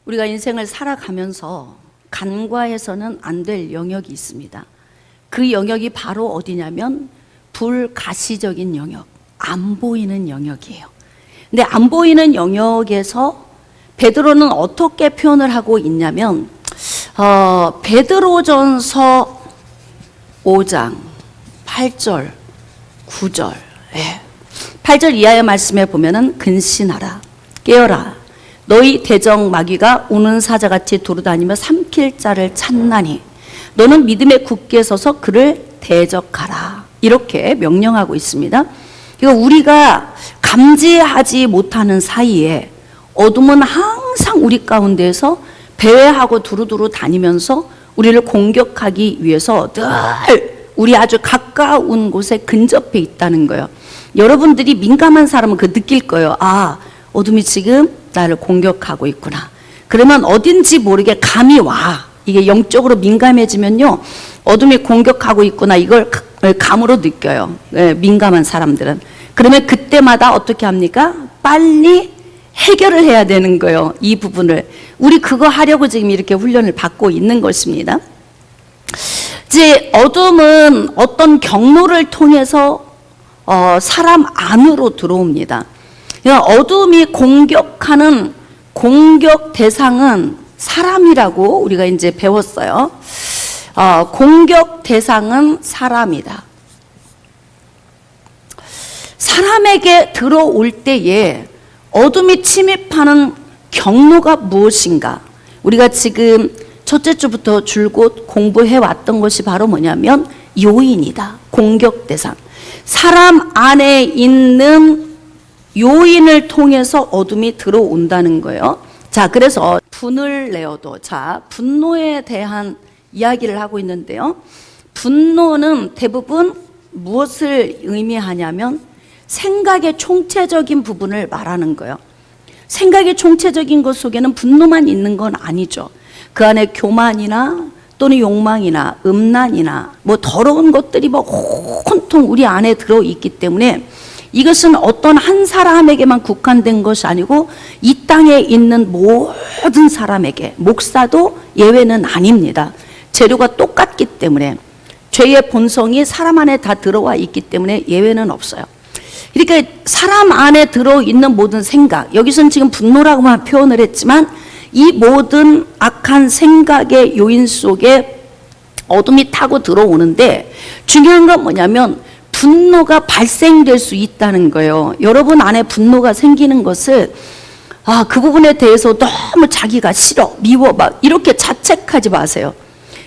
우리가 인생을 살아가면서 간과해서는 안 될 영역이 있습니다. 그 영역이 바로 어디냐면 불가시적인 영역, 안 보이는 영역이에요. 근데 안 보이는 영역에서 베드로는 어떻게 표현을 하고 있냐면 베드로전서 5장 8절 9절 8절 이하의 말씀에 보면은 근신하라 깨어라 너희 대적 마귀가 우는 사자같이 두루다니며 삼킬 자를 찾나니 너는 믿음에 굳게 서서 그를 대적하라 이렇게 명령하고 있습니다. 그러니까 우리가 감지하지 못하는 사이에 어둠은 항상 우리 가운데에서 배회하고 두루두루 다니면서 우리를 공격하기 위해서 늘 우리 아주 가까운 곳에 근접해 있다는 거예요. 여러분들이 민감한 사람은 그 느낄 거예요. 아, 어둠이 지금 나를 공격하고 있구나. 그러면 어딘지 모르게 감이 와. 이게 영적으로 민감해지면요, 어둠이 공격하고 있구나 이걸 감으로 느껴요. 민감한 사람들은. 그러면 그때마다 어떻게 합니까? 빨리 해결을 해야 되는 거예요. 이 부분을. 우리 그거 하려고 지금 이렇게 훈련을 받고 있는 것입니다. 이제 어둠은 어떤 경로를 통해서 사람 안으로 들어옵니다. 어둠이 공격하는 공격 대상은 사람이라고 우리가 이제 배웠어요. 공격 대상은 사람이다. 사람에게 들어올 때에 어둠이 침입하는 경로가 무엇인가? 우리가 지금 첫째 주부터 줄곧 공부해 왔던 것이 바로 뭐냐면 요인이다. 공격 대상. 사람 안에 있는 요인을 통해서 어둠이 들어온다는 거예요. 자, 그래서 분을 내어도, 자, 분노에 대한 이야기를 하고 있는데요. 분노는 대부분 무엇을 의미하냐면 생각의 총체적인 부분을 말하는 거예요. 생각의 총체적인 것 속에는 분노만 있는 건 아니죠. 그 안에 교만이나 또는 욕망이나 음란이나 뭐 더러운 것들이 뭐 온통 우리 안에 들어있기 때문에 이것은 어떤 한 사람에게만 국한된 것이 아니고 이 땅에 있는 모든 사람에게, 목사도 예외는 아닙니다. 재료가 똑같기 때문에, 죄의 본성이 사람 안에 다 들어와 있기 때문에 예외는 없어요. 그러니까 사람 안에 들어있는 모든 생각, 여기서는 지금 분노라고만 표현을 했지만 이 모든 악한 생각의 요인 속에 어둠이 타고 들어오는데, 중요한 건 뭐냐면 분노가 발생될 수 있다는 거예요. 여러분 안에 분노가 생기는 것을 그 부분에 대해서 너무 자기가 싫어, 미워 막 이렇게 자책하지 마세요.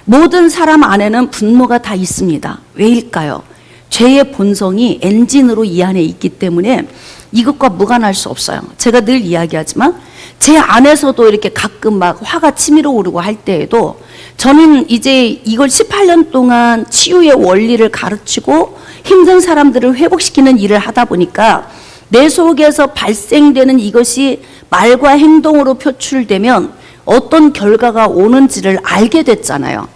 모든 사람 안에는 분노가 다 있습니다. 왜일까요? 죄의 본성이 엔진으로 이 안에 있기 때문에 이것과 무관할 수 없어요. 제가 늘 이야기하지만 제 안에서도 이렇게 가끔 막 화가 치밀어 오르고 할 때에도 저는 이제 이걸 18년 동안 치유의 원리를 가르치고 힘든 사람들을 회복시키는 일을 하다 보니까 내 속에서 발생되는 이것이 말과 행동으로 표출되면 어떤 결과가 오는지를 알게 됐잖아요.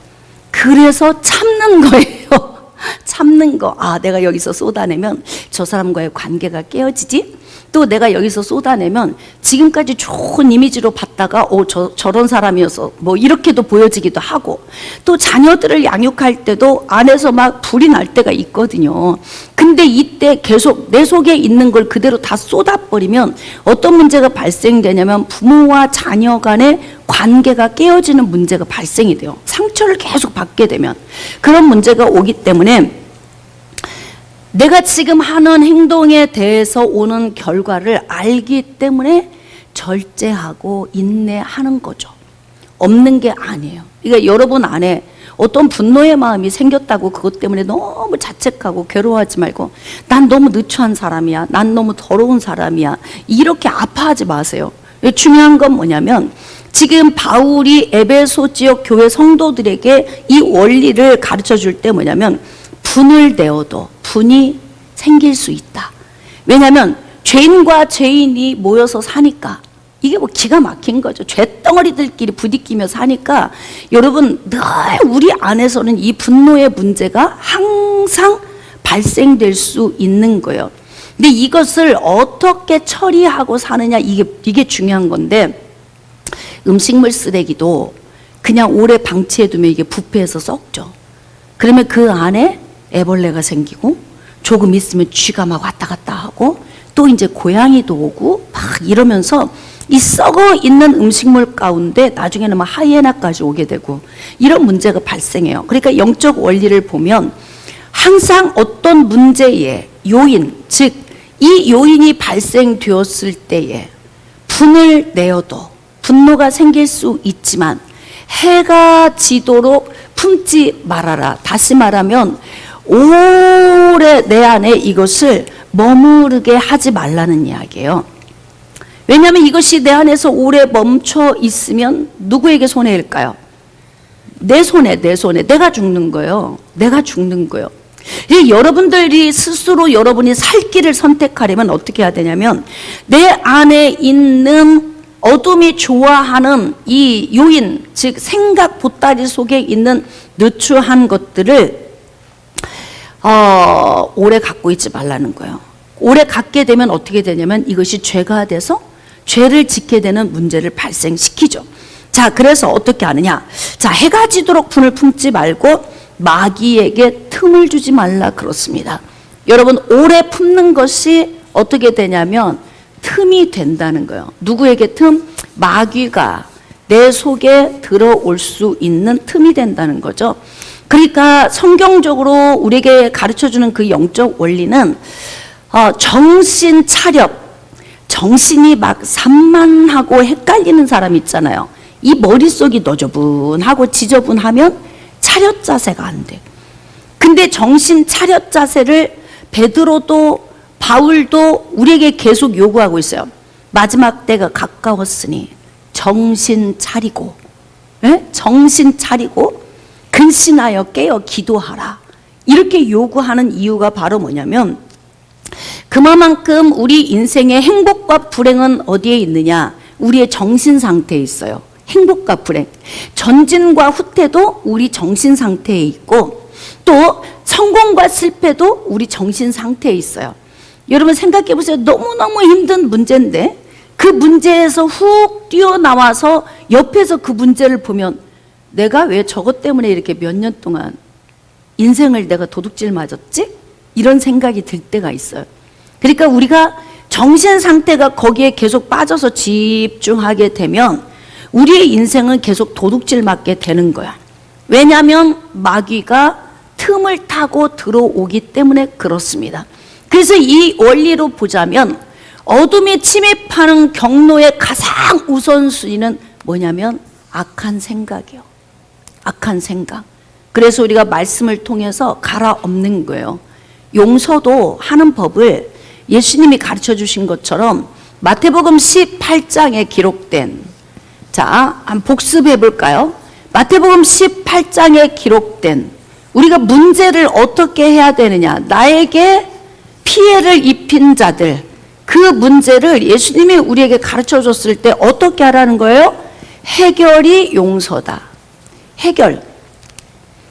그래서 참는 거예요. 참는 거. 내가 여기서 쏟아내면 저 사람과의 관계가 깨어지지? 또 내가 여기서 쏟아내면 지금까지 좋은 이미지로 봤다가 저런 사람이어서 뭐 이렇게도 보여지기도 하고, 또 자녀들을 양육할 때도 안에서 막 불이 날 때가 있거든요. 근데 이때 계속 내 속에 있는 걸 그대로 다 쏟아버리면 어떤 문제가 발생되냐면 부모와 자녀 간의 관계가 깨어지는 문제가 발생이 돼요. 상처를 계속 받게 되면 그런 문제가 오기 때문에 내가 지금 하는 행동에 대해서 오는 결과를 알기 때문에 절제하고 인내하는 거죠. 없는 게 아니에요. 그러니까 여러분 안에 어떤 분노의 마음이 생겼다고 그것 때문에 너무 자책하고 괴로워하지 말고 난 너무 느초한 사람이야, 난 너무 더러운 사람이야, 이렇게 아파하지 마세요. 중요한 건 뭐냐면 지금 바울이 에베소 지역 교회 성도들에게 이 원리를 가르쳐 줄 때 뭐냐면 분을 내어도 분이 생길 수 있다. 왜냐하면 죄인과 죄인이 모여서 사니까 이게 뭐 기가 막힌 거죠. 죄덩어리들끼리 부딪히며 사니까 여러분 늘 우리 안에서는 이 분노의 문제가 항상 발생될 수 있는 거예요. 근데 이것을 어떻게 처리하고 사느냐 이게 중요한 건데, 음식물 쓰레기도 그냥 오래 방치해두면 이게 부패해서 썩죠. 그러면 그 안에 애벌레가 생기고 조금 있으면 쥐가 막 왔다 갔다 하고 또 이제 고양이도 오고 막 이러면서 이 썩어 있는 음식물 가운데 나중에는 막 하이에나까지 오게 되고 이런 문제가 발생해요. 그러니까 영적 원리를 보면 항상 어떤 문제의 요인, 즉 이 요인이 발생되었을 때에 분을 내어도 분노가 생길 수 있지만 해가 지도록 품지 말아라. 다시 말하면 오래 내 안에 이것을 머무르게 하지 말라는 이야기예요. 왜냐하면 이것이 내 안에서 오래 멈춰 있으면 누구에게 손해일까요? 내 손에 내가 죽는 거예요. 내가 죽는 거예요. 여러분들이 스스로 여러분이 살 길을 선택하려면 어떻게 해야 되냐면 내 안에 있는 어둠이 좋아하는 이 요인, 즉 생각 보따리 속에 있는 누추한 것들을 오래 갖고 있지 말라는 거예요. 오래 갖게 되면 어떻게 되냐면 이것이 죄가 돼서 죄를 짓게 되는 문제를 발생시키죠. 자, 그래서 어떻게 하느냐? 자, 해가 지도록 분을 품지 말고 마귀에게 틈을 주지 말라 그렇습니다. 여러분, 오래 품는 것이 어떻게 되냐면 틈이 된다는 거예요. 누구에게 틈? 마귀가 내 속에 들어올 수 있는 틈이 된다는 거죠. 그러니까 성경적으로 우리에게 가르쳐주는 그 영적 원리는 정신 차려, 정신이 막 산만하고 헷갈리는 사람 있잖아요. 이 머릿속이 너저분하고 지저분하면 차렷 자세가 안 돼. 근데 정신 차렷 자세를 베드로도 바울도 우리에게 계속 요구하고 있어요. 마지막 때가 가까웠으니 정신 차리고, 정신 차리고 근신하여 깨어 기도하라. 이렇게 요구하는 이유가 바로 뭐냐면 그만큼 우리 인생의 행복과 불행은 어디에 있느냐? 우리의 정신 상태에 있어요. 행복과 불행, 전진과 후퇴도 우리 정신 상태에 있고 또 성공과 실패도 우리 정신 상태에 있어요. 여러분 생각해 보세요. 너무너무 힘든 문제인데 그 문제에서 훅 뛰어나와서 옆에서 그 문제를 보면 내가 왜 저것 때문에 이렇게 몇 년 동안 인생을 내가 도둑질 맞았지? 이런 생각이 들 때가 있어요. 그러니까 우리가 정신 상태가 거기에 계속 빠져서 집중하게 되면 우리의 인생은 계속 도둑질 맞게 되는 거야. 왜냐하면 마귀가 틈을 타고 들어오기 때문에 그렇습니다. 그래서 이 원리로 보자면 어둠이 침입하는 경로의 가장 우선순위는 뭐냐면 악한 생각이요. 악한 생각. 그래서 우리가 말씀을 통해서 갈아엎는 거예요. 용서도 하는 법을 예수님이 가르쳐 주신 것처럼 마태복음 18장에 기록된, 자, 한번 복습해 볼까요? 마태복음 18장에 기록된 우리가 문제를 어떻게 해야 되느냐? 나에게 피해를 입힌 자들, 그 문제를 예수님이 우리에게 가르쳐 줬을 때 어떻게 하라는 거예요? 해결이 용서다. 해결.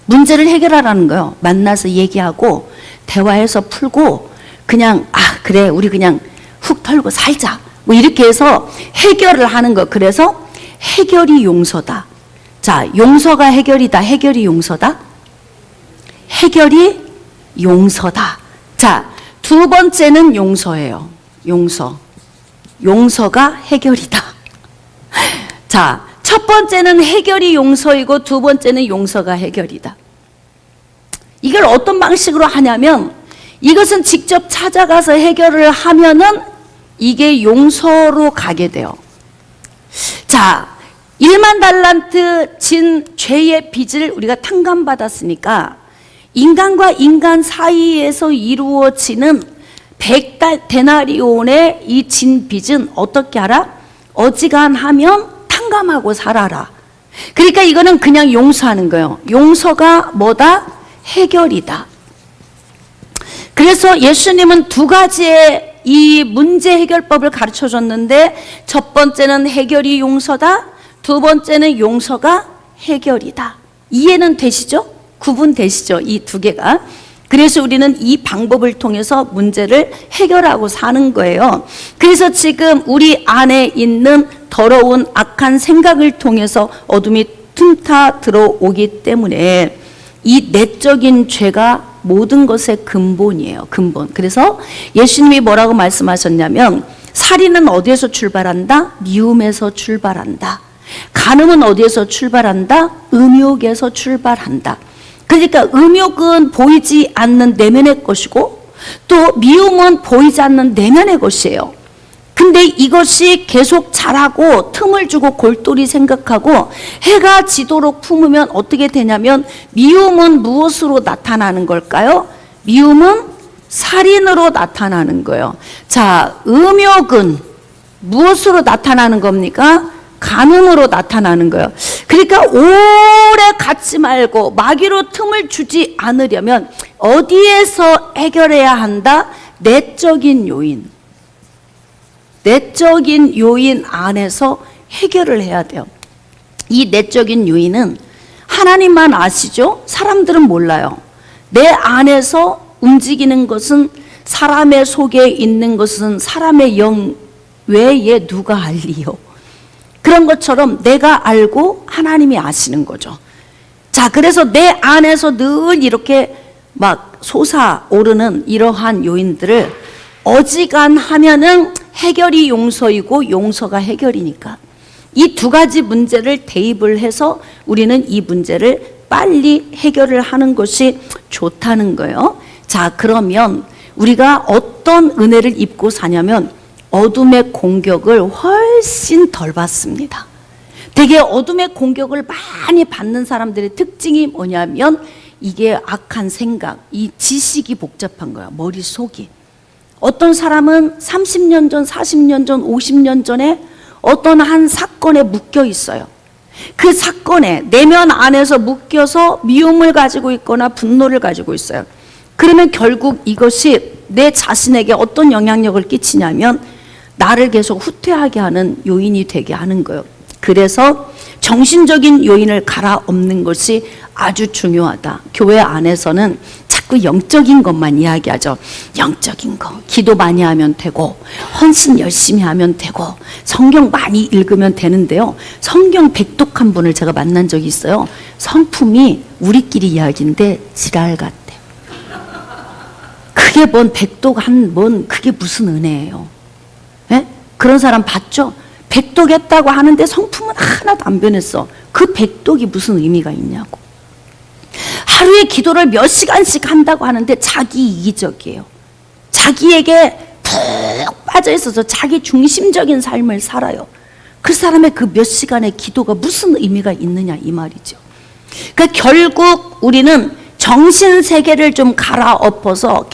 문제를 해결하라는 거예요. 만나서 얘기하고 대화해서 풀고 그냥 그래 우리 그냥 훅 털고 살자. 뭐 이렇게 해서 해결을 하는 거. 그래서 해결이 용서다. 자, 용서가 해결이다. 해결이 용서다. 해결이 용서다. 자, 두 번째는 용서예요. 용서. 용서가 해결이다. 자, 첫 번째는 해결이 용서이고 두 번째는 용서가 해결이다. 이걸 어떤 방식으로 하냐면 이것은 직접 찾아가서 해결을 하면은 이게 용서로 가게 돼요. 자, 1만 달란트 진 죄의 빚을 우리가 탕감받았으니까 인간과 인간 사이에서 이루어지는 100데나리온의 이 진 빚은 어떻게 하라? 어지간하면 탕감하고 살아라. 그러니까 이거는 그냥 용서하는 거예요. 용서가 뭐다? 해결이다. 그래서 예수님은 두 가지의 이 문제 해결법을 가르쳐 줬는데 첫 번째는 해결이 용서다. 두 번째는 용서가 해결이다. 이해는 되시죠? 구분되시죠? 이 두 개가. 그래서 우리는 이 방법을 통해서 문제를 해결하고 사는 거예요. 그래서 지금 우리 안에 있는 더러운 악한 생각을 통해서 어둠이 틈타 들어오기 때문에 이 내적인 죄가 모든 것의 근본이에요. 근본. 그래서 예수님이 뭐라고 말씀하셨냐면 살인은 어디에서 출발한다? 미움에서 출발한다. 간음은 어디에서 출발한다? 음욕에서 출발한다. 그러니까 음욕은 보이지 않는 내면의 것이고 또 미움은 보이지 않는 내면의 것이에요. 근데 이것이 계속 자라고 틈을 주고 골똘히 생각하고 해가 지도록 품으면 어떻게 되냐면 미움은 무엇으로 나타나는 걸까요? 미움은 살인으로 나타나는 거예요. 자, 음욕은 무엇으로 나타나는 겁니까? 간음으로 나타나는 거예요. 그러니까 오래 갖지 말고 마귀로 틈을 주지 않으려면 어디에서 해결해야 한다? 내적인 요인. 내적인 요인 안에서 해결을 해야 돼요. 이 내적인 요인은 하나님만 아시죠? 사람들은 몰라요. 내 안에서 움직이는 것은 사람의 속에 있는 것은 사람의 영 외에 누가 알리요? 그런 것처럼 내가 알고 하나님이 아시는 거죠. 자, 그래서 내 안에서 늘 이렇게 막 솟아오르는 이러한 요인들을 어지간하면은 해결이 용서이고 용서가 해결이니까 이 두 가지 문제를 대입을 해서 우리는 이 문제를 빨리 해결을 하는 것이 좋다는 거예요. 자, 그러면 우리가 어떤 은혜를 입고 사냐면 어둠의 공격을 훨씬 덜 받습니다. 되게 어둠의 공격을 많이 받는 사람들의 특징이 뭐냐면 이게 악한 생각, 이 지식이 복잡한 거야. 머릿속이. 어떤 사람은 30년 전, 40년 전, 50년 전에 어떤 한 사건에 묶여 있어요. 그 사건에 내면 안에서 묶여서 미움을 가지고 있거나 분노를 가지고 있어요. 그러면 결국 이것이 내 자신에게 어떤 영향력을 끼치냐면 나를 계속 후퇴하게 하는 요인이 되게 하는 거예요. 그래서 정신적인 요인을 갈아엎는 것이 아주 중요하다. 교회 안에서는 자꾸 영적인 것만 이야기하죠. 영적인 거. 기도 많이 하면 되고 헌신 열심히 하면 되고 성경 많이 읽으면 되는데요. 성경 백독한 분을 제가 만난 적이 있어요. 성품이 우리끼리 이야기인데 지랄 같대요. 그게 뭔 백독한 뭔 그게 무슨 은혜예요. 예? 그런 사람 봤죠? 백독했다고 하는데 성품은 하나도 안 변했어. 그 백독이 무슨 의미가 있냐고. 하루에 기도를 몇 시간씩 한다고 하는데 자기 이기적이에요. 자기에게 푹 빠져 있어서 자기 중심적인 삶을 살아요. 그 사람의 그 몇 시간의 기도가 무슨 의미가 있느냐 이 말이죠. 그러니까 결국 우리는 정신세계를 좀 갈아엎어서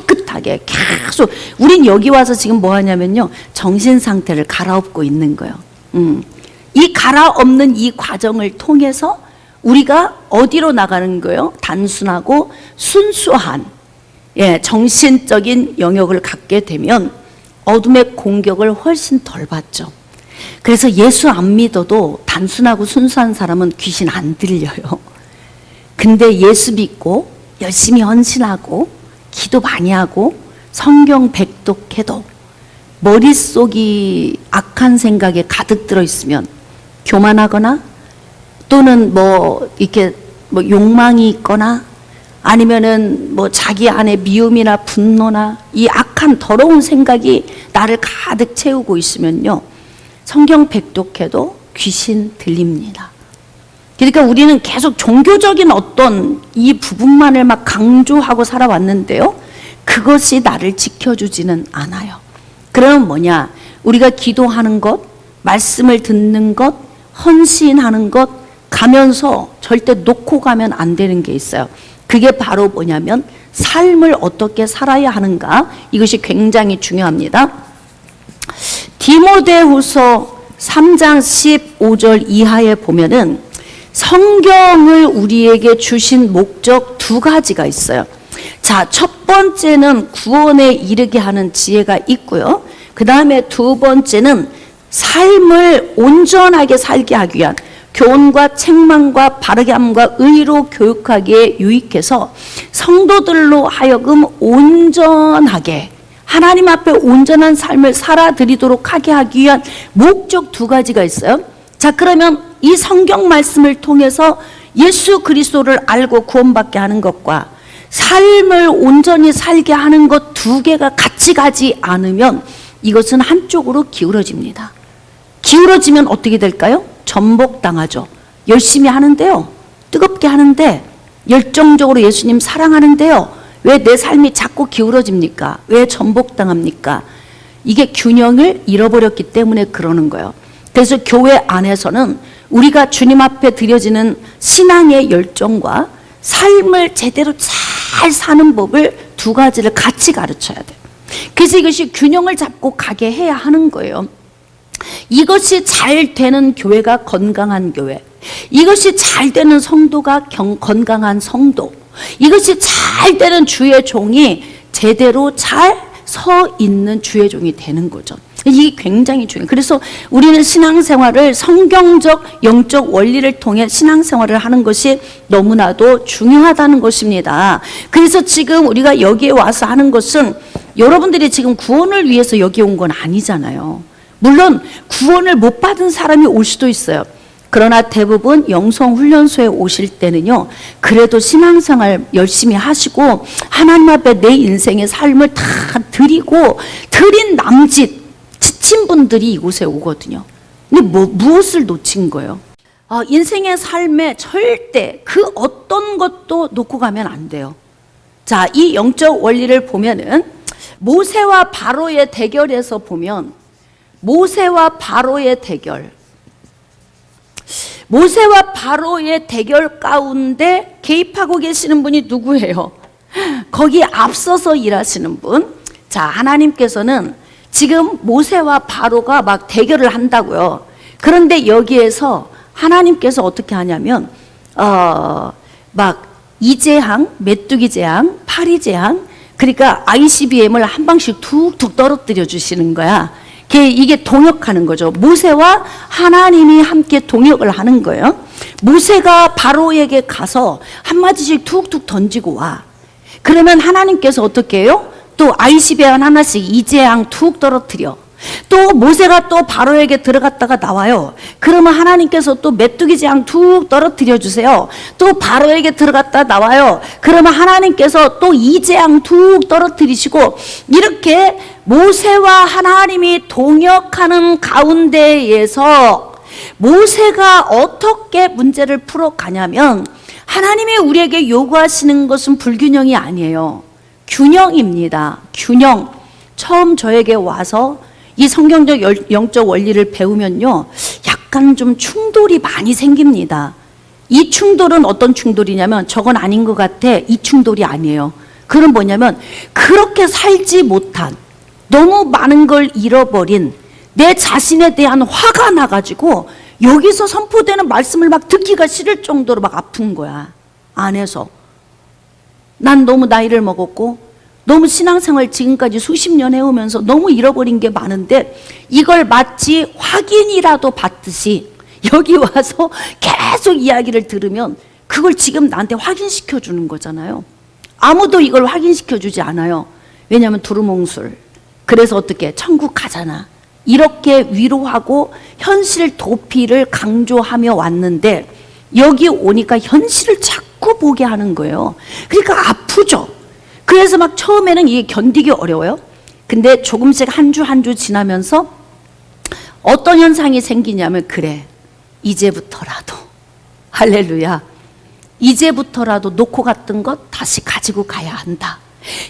깨끗하게 계속 우린 여기 와서 지금 뭐 하냐면요. 정신상태를 갈아엎고 있는 거예요. 이 갈아엎는 이 과정을 통해서 우리가 어디로 나가는 거예요? 단순하고 순수한 정신적인 영역을 갖게 되면 어둠의 공격을 훨씬 덜 받죠. 그래서 예수 안 믿어도 단순하고 순수한 사람은 귀신 안 들려요. 근데 예수 믿고 열심히 헌신하고 기도 많이 하고 성경 백독해도 머릿속이 악한 생각에 가득 들어있으면 교만하거나 또는 뭐 이렇게 뭐 욕망이 있거나 아니면은 뭐 자기 안에 미움이나 분노나 이 악한 더러운 생각이 나를 가득 채우고 있으면요. 성경 백독해도 귀신 들립니다. 그러니까 우리는 계속 종교적인 어떤 이 부분만을 막 강조하고 살아왔는데요. 그것이 나를 지켜주지는 않아요. 그러면 뭐냐? 우리가 기도하는 것, 말씀을 듣는 것, 헌신하는 것 가면서 절대 놓고 가면 안 되는 게 있어요. 그게 바로 뭐냐면 삶을 어떻게 살아야 하는가? 이것이 굉장히 중요합니다. 디모데후서 3장 15절 이하에 보면은 성경을 우리에게 주신 목적 두 가지가 있어요. 자, 첫 번째는 구원에 이르게 하는 지혜가 있고요. 그 다음에 두 번째는 삶을 온전하게 살게 하기 위한 교훈과 책망과 바르게 함과 의로 교육하기에 유익해서 성도들로 하여금 온전하게 하나님 앞에 온전한 삶을 살아드리도록 하게 하기 위한 목적 두 가지가 있어요. 자, 그러면 이 성경 말씀을 통해서 예수 그리스도를 알고 구원받게 하는 것과 삶을 온전히 살게 하는 것 두 개가 같이 가지 않으면 이것은 한쪽으로 기울어집니다. 기울어지면 어떻게 될까요? 전복당하죠. 열심히 하는데요, 뜨겁게 하는데, 열정적으로 예수님 사랑하는데요, 왜 내 삶이 자꾸 기울어집니까? 왜 전복당합니까? 이게 균형을 잃어버렸기 때문에 그러는 거예요. 그래서 교회 안에서는 우리가 주님 앞에 드려지는 신앙의 열정과 삶을 제대로 잘 사는 법을 두 가지를 같이 가르쳐야 돼요. 그래서 이것이 균형을 잡고 가게 해야 하는 거예요. 이것이 잘 되는 교회가 건강한 교회, 이것이 잘 되는 성도가 건강한 성도, 이것이 잘 되는 주의 종이 제대로 잘 서 있는 주의 종이 되는 거죠. 이게 굉장히 중요해요. 그래서 우리는 신앙생활을 성경적 영적 원리를 통해 신앙생활을 하는 것이 너무나도 중요하다는 것입니다. 그래서 지금 우리가 여기에 와서 하는 것은 여러분들이 지금 구원을 위해서 여기 온 건 아니잖아요. 물론 구원을 못 받은 사람이 올 수도 있어요. 그러나 대부분 영성훈련소에 오실 때는요, 그래도 신앙생활 열심히 하시고 하나님 앞에 내 인생의 삶을 다 드린 남짓 지친 분들이 이곳에 오거든요. 근데 무엇을 놓친 거예요? 인생의 삶에 절대 그 어떤 것도 놓고 가면 안 돼요. 자, 이 영적 원리를 보면은 모세와 바로의 대결에서 보면 모세와 바로의 대결 가운데 개입하고 계시는 분이 누구예요? 거기에 앞서서 일하시는 분. 자, 하나님께서는 지금 모세와 바로가 막 대결을 한다고요. 그런데 여기에서 하나님께서 어떻게 하냐면 막 이재항, 메뚜기 재앙, 파리 재앙, 그러니까 ICBM을 한 방씩 툭툭 떨어뜨려 주시는 거야. 이게 동역하는 거죠. 모세와 하나님이 함께 동역을 하는 거예요. 모세가 바로에게 가서 한마디씩 툭툭 던지고 와. 그러면 하나님께서 어떻게 해요? 또 ICBM 하나씩 이재양 툭 떨어뜨려. 또 모세가 또 바로에게 들어갔다가 나와요. 그러면 하나님께서 또 메뚜기 재앙 툭 떨어뜨려 주세요. 또 바로에게 들어갔다 나와요. 그러면 하나님께서 또 이재앙 툭 떨어뜨리시고, 이렇게 모세와 하나님이 동역하는 가운데에서 모세가 어떻게 문제를 풀어가냐면, 하나님이 우리에게 요구하시는 것은 불균형이 아니에요. 균형입니다. 균형. 처음 저에게 와서 이 성경적 영적 원리를 배우면요, 약간 좀 충돌이 많이 생깁니다. 이 충돌은 어떤 충돌이냐면, 저건 아닌 것 같아, 이 충돌이 아니에요. 그건 뭐냐면, 그렇게 살지 못한, 너무 많은 걸 잃어버린 내 자신에 대한 화가 나가지고 여기서 선포되는 말씀을 막 듣기가 싫을 정도로 막 아픈 거야. 안에서 난 너무 나이를 먹었고 너무 신앙생활 지금까지 수십 년 해오면서 너무 잃어버린 게 많은데, 이걸 마치 확인이라도 받듯이 여기 와서 계속 이야기를 들으면 그걸 지금 나한테 확인시켜 주는 거잖아요. 아무도 이걸 확인시켜 주지 않아요. 왜냐하면 두루뭉술. 그래서 어떻게 천국 가잖아, 이렇게 위로하고 현실 도피를 강조하며 왔는데, 여기 오니까 현실을 자꾸 보게 하는 거예요. 그러니까 아프죠. 그래서 막 처음에는 이게 견디기 어려워요. 근데 조금씩 한 주 한 주 지나면서 어떤 현상이 생기냐면, 그래, 이제부터라도, 할렐루야, 이제부터라도 놓고 갔던 것 다시 가지고 가야 한다.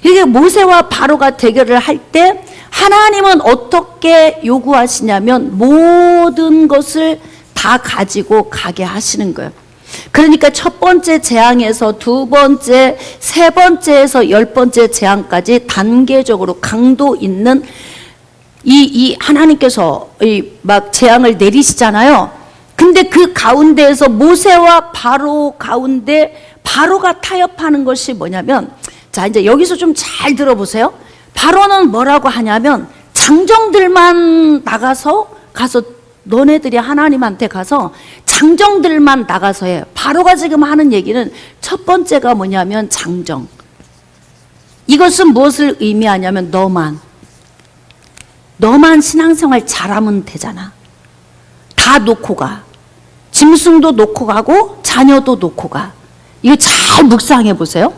이게 모세와 바로가 대결을 할 때 하나님은 어떻게 요구하시냐면, 모든 것을 다 가지고 가게 하시는 거예요. 그러니까 첫 번째 재앙에서 두 번째, 세 번째에서 10번째 재앙까지 단계적으로 강도 있는 이 하나님께서 막 재앙을 내리시잖아요. 근데 그 가운데에서 모세와 바로 가운데 바로가 타협하는 것이 뭐냐면, 자, 이제 여기서 좀 잘 들어보세요. 바로는 뭐라고 하냐면, 장정들만 가서 너네들이 하나님한테 가서 장정들만 나가서 해. 바로가 지금 하는 얘기는 첫 번째가 뭐냐면 장정. 이것은 무엇을 의미하냐면 너만 신앙생활 잘하면 되잖아. 다 놓고 가. 짐승도 놓고 가고 자녀도 놓고 가. 이거 잘 묵상해 보세요.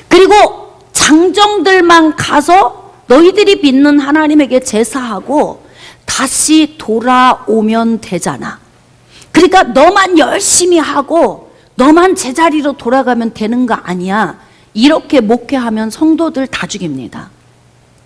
그리고 장정들만 가서 너희들이 믿는 하나님에게 제사하고 다시 돌아오면 되잖아. 그러니까 너만 열심히 하고 너만 제자리로 돌아가면 되는 거 아니야. 이렇게 목회하면 성도들 다 죽입니다.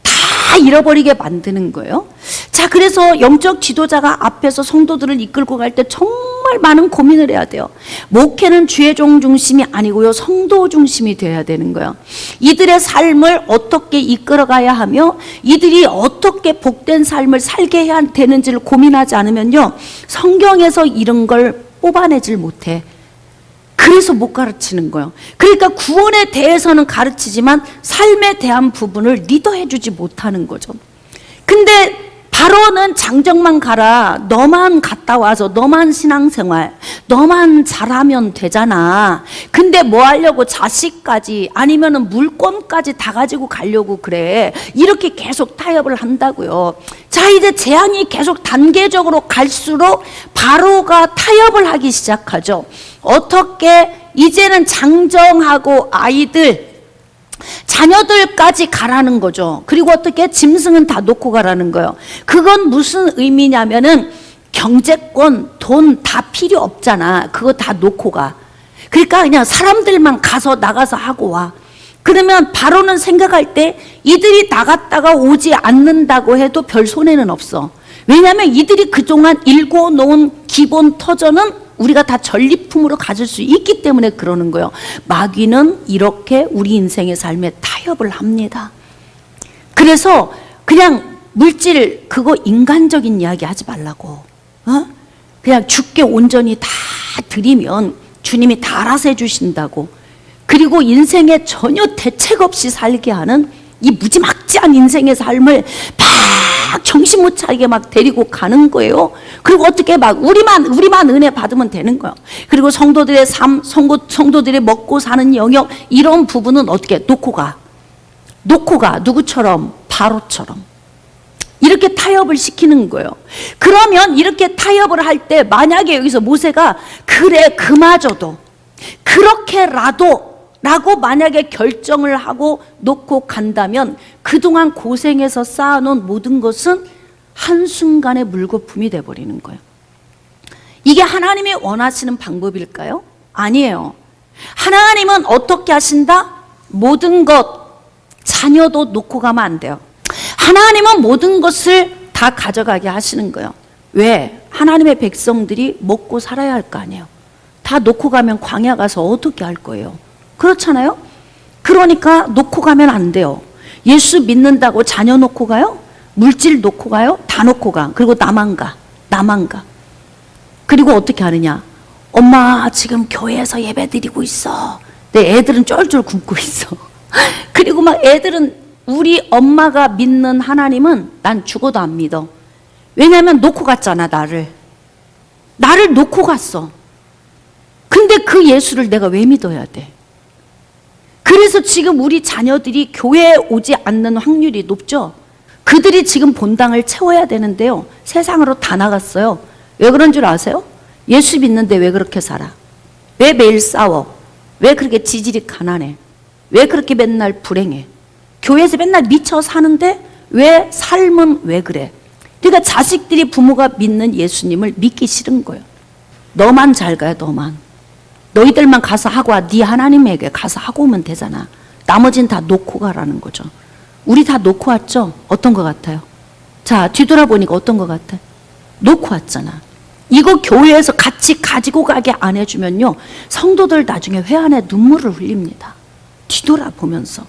다 잃어버리게 만드는 거예요. 자, 그래서 영적 지도자가 앞에서 성도들을 이끌고 갈 때 정말 많은 고민을 해야 돼요. 목회는 주의 종 중심이 아니고요, 성도 중심이 되어야 되는 거예요. 이들의 삶을 어떻게 이끌어가야 하며 이들이 어떻게 복된 삶을 살게 해야 되는지를 고민하지 않으면요, 성경에서 이런 걸 뽑아내질 못해. 그래서 못 가르치는 거예요. 그러니까 구원에 대해서는 가르치지만 삶에 대한 부분을 리더해 주지 못하는 거죠. 근데 바로는 장정만 가라. 너만 갔다 와서 너만 신앙생활, 너만 잘하면 되잖아. 근데 뭐 하려고 자식까지 아니면은 물건까지 다 가지고 가려고 그래. 이렇게 계속 타협을 한다고요. 자, 이제 재앙이 계속 단계적으로 갈수록 바로가 타협을 하기 시작하죠. 어떻게? 이제는 장정하고 아이들, 자녀들까지 가라는 거죠. 그리고 어떻게? 짐승은 다 놓고 가라는 거예요. 그건 무슨 의미냐면은 경제권, 돈 다 필요 없잖아. 그거 다 놓고 가. 그러니까 그냥 사람들만 나가서 하고 와. 그러면 바로는 생각할 때 이들이 나갔다가 오지 않는다고 해도 별 손해는 없어. 왜냐하면 이들이 그동안 일궈놓은 기본 터전은 우리가 다 전리품으로 가질 수 있기 때문에 그러는 거예요. 마귀는 이렇게 우리 인생의 삶에 타협을 합니다. 그래서 그냥 물질, 그거 인간적인 이야기 하지 말라고. 그냥 주께 온전히 다 드리면 주님이 다 알아서 해주신다고. 그리고 인생에 전혀 대책 없이 살게 하는 이 무지막지한 인생의 삶을 막 정신 못 차리게 막 데리고 가는 거예요. 그리고 어떻게 막 우리만 은혜 받으면 되는 거예요. 그리고 성도들의 삶, 성도들이 먹고 사는 영역, 이런 부분은 어떻게 놓고 가. 누구처럼? 바로처럼. 이렇게 타협을 시키는 거예요. 그러면 이렇게 타협을 할 때 만약에 여기서 모세가 그래 그마저도 그렇게라도 라고 만약에 결정을 하고 놓고 간다면 그동안 고생해서 쌓아놓은 모든 것은 한순간에 물거품이 돼버리는 거예요. 이게 하나님이 원하시는 방법일까요? 아니에요. 하나님은 어떻게 하신다? 모든 것, 자녀도 놓고 가면 안 돼요. 하나님은 모든 것을 다 가져가게 하시는 거예요. 왜? 하나님의 백성들이 먹고 살아야 할 거 아니에요. 다 놓고 가면 광야 가서 어떻게 할 거예요? 그렇잖아요? 그러니까 놓고 가면 안 돼요. 예수 믿는다고 자녀 놓고 가요? 물질 놓고 가요? 다 놓고 가. 그리고 나만 가. 그리고 어떻게 하느냐? 엄마 지금 교회에서 예배 드리고 있어. 내 애들은 쫄쫄 굶고 있어. 그리고 막 애들은 우리 엄마가 믿는 하나님은 난 죽어도 안 믿어. 왜냐하면 놓고 갔잖아, 나를 놓고 갔어. 근데 그 예수를 내가 왜 믿어야 돼? 그래서 지금 우리 자녀들이 교회에 오지 않는 확률이 높죠. 그들이 지금 본당을 채워야 되는데요, 세상으로 다 나갔어요. 왜 그런 줄 아세요? 예수 믿는데 왜 그렇게 살아? 왜 매일 싸워? 왜 그렇게 지질이 가난해? 왜 그렇게 맨날 불행해? 교회에서 맨날 미쳐 사는데 왜 삶은 왜 그래? 그러니까 자식들이 부모가 믿는 예수님을 믿기 싫은 거예요. 너만 잘 가요, 너만. 너희들만 가서 하고 와. 네 하나님에게 가서 하고 오면 되잖아. 나머지는 다 놓고 가라는 거죠. 우리 다 놓고 왔죠? 어떤 것 같아요? 자, 뒤돌아보니까 어떤 것 같아? 놓고 왔잖아. 이거 교회에서 같이 가지고 가게 안 해주면요, 성도들 나중에 회 안에 눈물을 흘립니다. 뒤돌아보면서.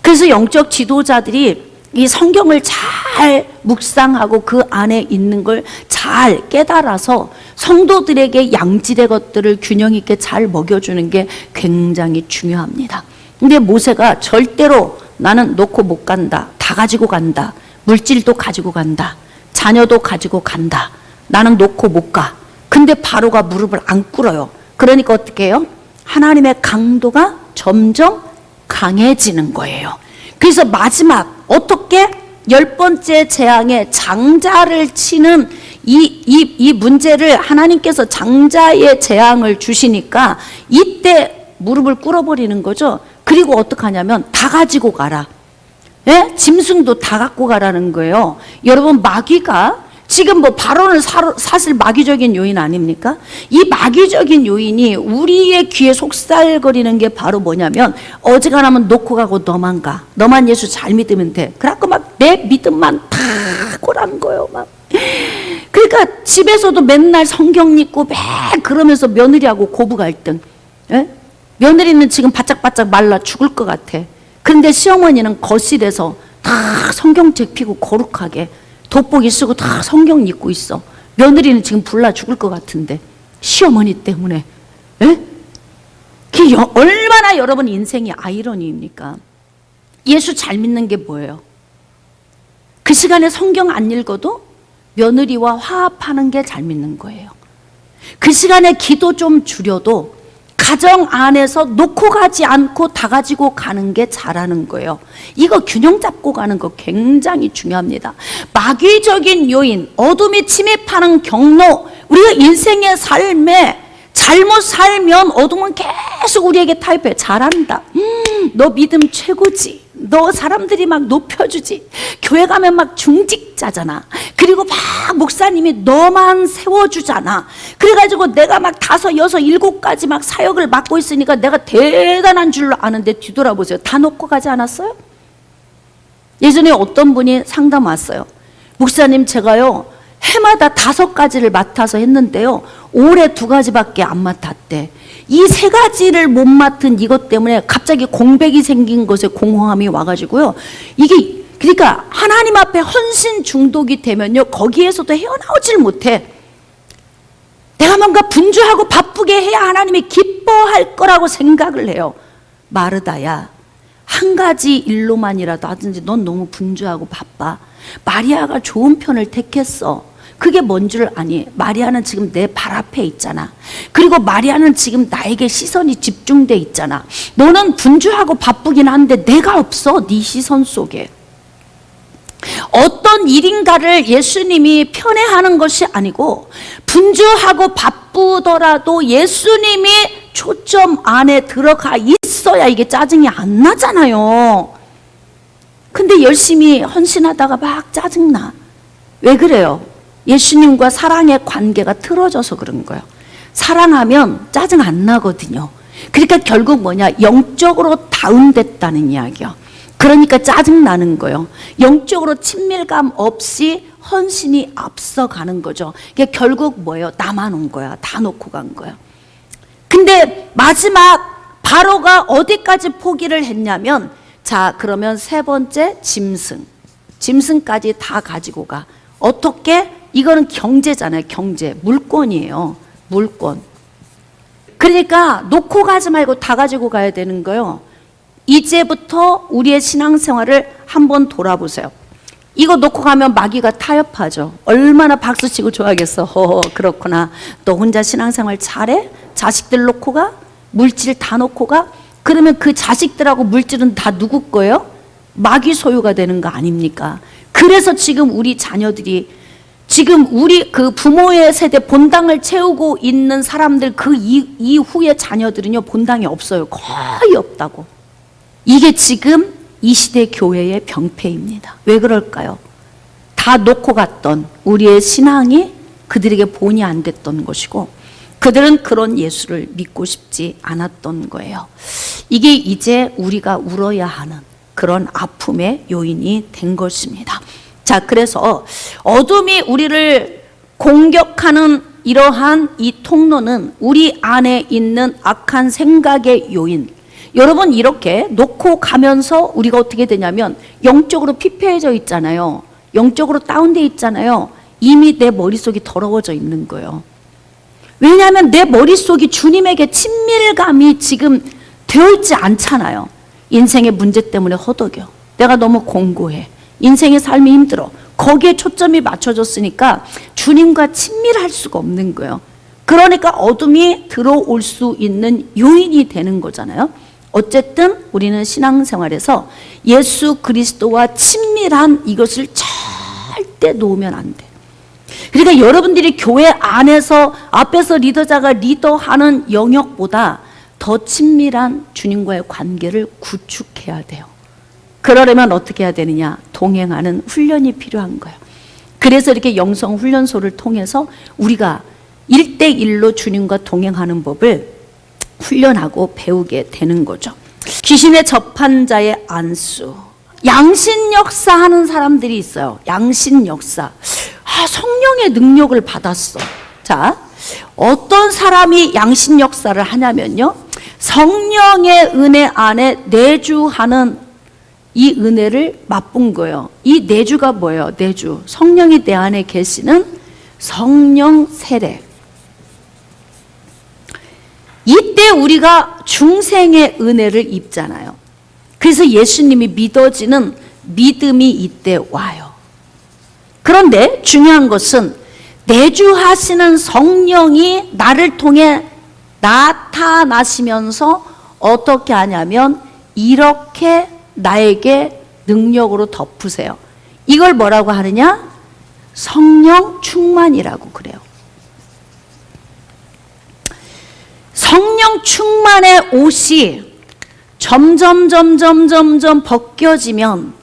그래서 영적 지도자들이 이 성경을 잘 묵상하고 그 안에 있는 걸 잘 깨달아서 성도들에게 양질의 것들을 균형 있게 잘 먹여주는 게 굉장히 중요합니다. 근데 모세가 절대로 나는 놓고 못 간다. 다 가지고 간다. 물질도 가지고 간다. 자녀도 가지고 간다. 나는 놓고 못 가. 근데 바로가 무릎을 안 꿇어요. 그러니까 어떻게 해요? 하나님의 강도가 점점 강해지는 거예요. 그래서 마지막 어떻게 10번째 재앙에 장자를 치는 이 문제를 하나님께서 장자의 재앙을 주시니까 이때 무릎을 꿇어버리는 거죠. 그리고 어떡하냐면 다 가지고 가라. 예? 짐승도 다 갖고 가라는 거예요. 여러분, 마귀가 지금 뭐 바론을 사실 마귀적인 요인 아닙니까? 이 마귀적인 요인이 우리의 귀에 속살거리는 게 바로 뭐냐면 어지간하면 놓고 가고 너만 가. 너만 예수 잘 믿으면 돼. 그래갖고 막 내 믿음만 다 고라는 거예요. 막. 그러니까 집에서도 맨날 성경 읽고 매 그러면서 며느리하고 고부 갈등. 예? 며느리는 지금 바짝바짝 말라 죽을 것 같아. 그런데 시어머니는 거실에서 다 성경책 펴고 거룩하게 돋보기 쓰고 다 성경 읽고 있어. 며느리는 지금 불나 죽을 것 같은데 시어머니 때문에. 에? 그게 얼마나 여러분 인생이 아이러니입니까? 예수 잘 믿는 게 뭐예요? 그 시간에 성경 안 읽어도 며느리와 화합하는 게 잘 믿는 거예요. 그 시간에 기도 좀 줄여도 가정 안에서 놓고 가지 않고 다 가지고 가는 게 잘하는 거예요. 이거 균형 잡고 가는 거 굉장히 중요합니다. 마귀적인 요인, 어둠이 침입하는 경로, 우리가 인생의 삶에 잘못 살면 어둠은 계속 우리에게 타협해. 잘한다. 너 믿음 최고지. 너 사람들이 막 높여주지. 교회 가면 막 중직자잖아. 그리고 막 목사님이 너만 세워주잖아. 그래가지고 내가 막 5, 6, 7가지 막 사역을 맡고 있으니까 내가 대단한 줄로 아는데 뒤돌아보세요. 다 놓고 가지 않았어요? 예전에 어떤 분이 상담 왔어요. 목사님, 제가요 해마다 5가지를 맡아서 했는데요 올해 2가지밖에 안 맡았대. 이 3가지를 못 맡은 이것 때문에 갑자기 공백이 생긴 것에 공허함이 와가지고요. 이게 그러니까 하나님 앞에 헌신 중독이 되면요 거기에서도 헤어나오질 못해. 내가 뭔가 분주하고 바쁘게 해야 하나님이 기뻐할 거라고 생각을 해요. 마르다야, 한 가지 일로만이라도 하든지. 넌 너무 분주하고 바빠. 마리아가 좋은 편을 택했어. 그게 뭔 줄 아니? 마리아는 지금 내 발 앞에 있잖아. 그리고 마리아는 지금 나에게 시선이 집중돼 있잖아. 너는 분주하고 바쁘긴 한데 내가 없어. 네 시선 속에. 어떤 일인가를 예수님이 편애하는 것이 아니고 분주하고 바쁘더라도 예수님이 초점 안에 들어가 있어야 이게 짜증이 안 나잖아요. 근데 열심히 헌신하다가 막 짜증나. 왜 그래요? 예수님과 사랑의 관계가 틀어져서 그런 거예요. 사랑하면 짜증 안 나거든요. 그러니까 결국 뭐냐? 영적으로 다운됐다는 이야기요. 그러니까 짜증 나는 거예요. 영적으로 친밀감 없이 헌신이 앞서가는 거죠. 그러니까 결국 뭐예요? 나만 온 거야. 다 놓고 간 거야. 근데 마지막 바로가 어디까지 포기를 했냐면, 자, 그러면 3번째 짐승. 짐승까지 다 가지고 가. 어떻게? 이거는 경제잖아요. 경제. 물권이에요. 물권. 그러니까 놓고 가지 말고 다 가지고 가야 되는 거예요. 이제부터 우리의 신앙생활을 한번 돌아보세요. 이거 놓고 가면 마귀가 타협하죠. 얼마나 박수치고 좋아하겠어. 그렇구나. 너 혼자 신앙생활 잘해? 자식들 놓고 가? 물질 다 놓고 가? 그러면 그 자식들하고 물질은 다 누구 거예요? 마귀 소유가 되는 거 아닙니까? 그래서 지금 우리 자녀들이, 지금 우리 그 부모의 세대 본당을 채우고 있는 사람들 그 이후의 자녀들은요 본당이 없어요. 거의 없다고. 이게 지금 이 시대 교회의 병폐입니다. 왜 그럴까요? 다 놓고 갔던 우리의 신앙이 그들에게 본이 안 됐던 것이고, 그들은 그런 예수를 믿고 싶지 않았던 거예요. 이게 이제 우리가 울어야 하는 그런 아픔의 요인이 된 것입니다. 자, 그래서 어둠이 우리를 공격하는 이러한 이 통로는 우리 안에 있는 악한 생각의 요인. 여러분, 이렇게 놓고 가면서 우리가 어떻게 되냐면 영적으로 피폐해져 있잖아요. 영적으로 다운돼 있잖아요. 이미 내 머릿속이 더러워져 있는 거예요. 왜냐하면 내 머릿속이 주님에게 친밀감이 지금 되어 있지 않잖아요. 인생의 문제 때문에 허덕여. 내가 너무 공고해. 인생의 삶이 힘들어. 거기에 초점이 맞춰졌으니까 주님과 친밀할 수가 없는 거예요. 그러니까 어둠이 들어올 수 있는 요인이 되는 거잖아요. 어쨌든 우리는 신앙생활에서 예수 그리스도와 친밀한 이것을 절대 놓으면 안 돼. 그러니까 여러분들이 교회 안에서 앞에서 리더자가 리더하는 영역보다 더 친밀한 주님과의 관계를 구축해야 돼요. 그러려면 어떻게 해야 되느냐? 동행하는 훈련이 필요한 거예요. 그래서 이렇게 영성훈련소를 통해서 우리가 1대1로 주님과 동행하는 법을 훈련하고 배우게 되는 거죠. 귀신의 접한 자의 안수. 양신 역사 하는 사람들이 있어요. 양신 역사. 성령의 능력을 받았어. 자, 어떤 사람이 양신 역사를 하냐면요, 성령의 은혜 안에 내주하는 이 은혜를 맛본 거예요. 이 내주가 뭐예요? 내주. 성령이 내 안에 계시는 성령 세례. 이때 우리가 중생의 은혜를 입잖아요. 그래서 예수님이 믿어지는 믿음이 이때 와요. 그런데 중요한 것은 내주하시는 성령이 나를 통해 나타나시면서 어떻게 하냐면 이렇게 나에게 능력으로 덮으세요. 이걸 뭐라고 하느냐? 성령 충만이라고 그래요. 성령 충만의 옷이 점점 벗겨지면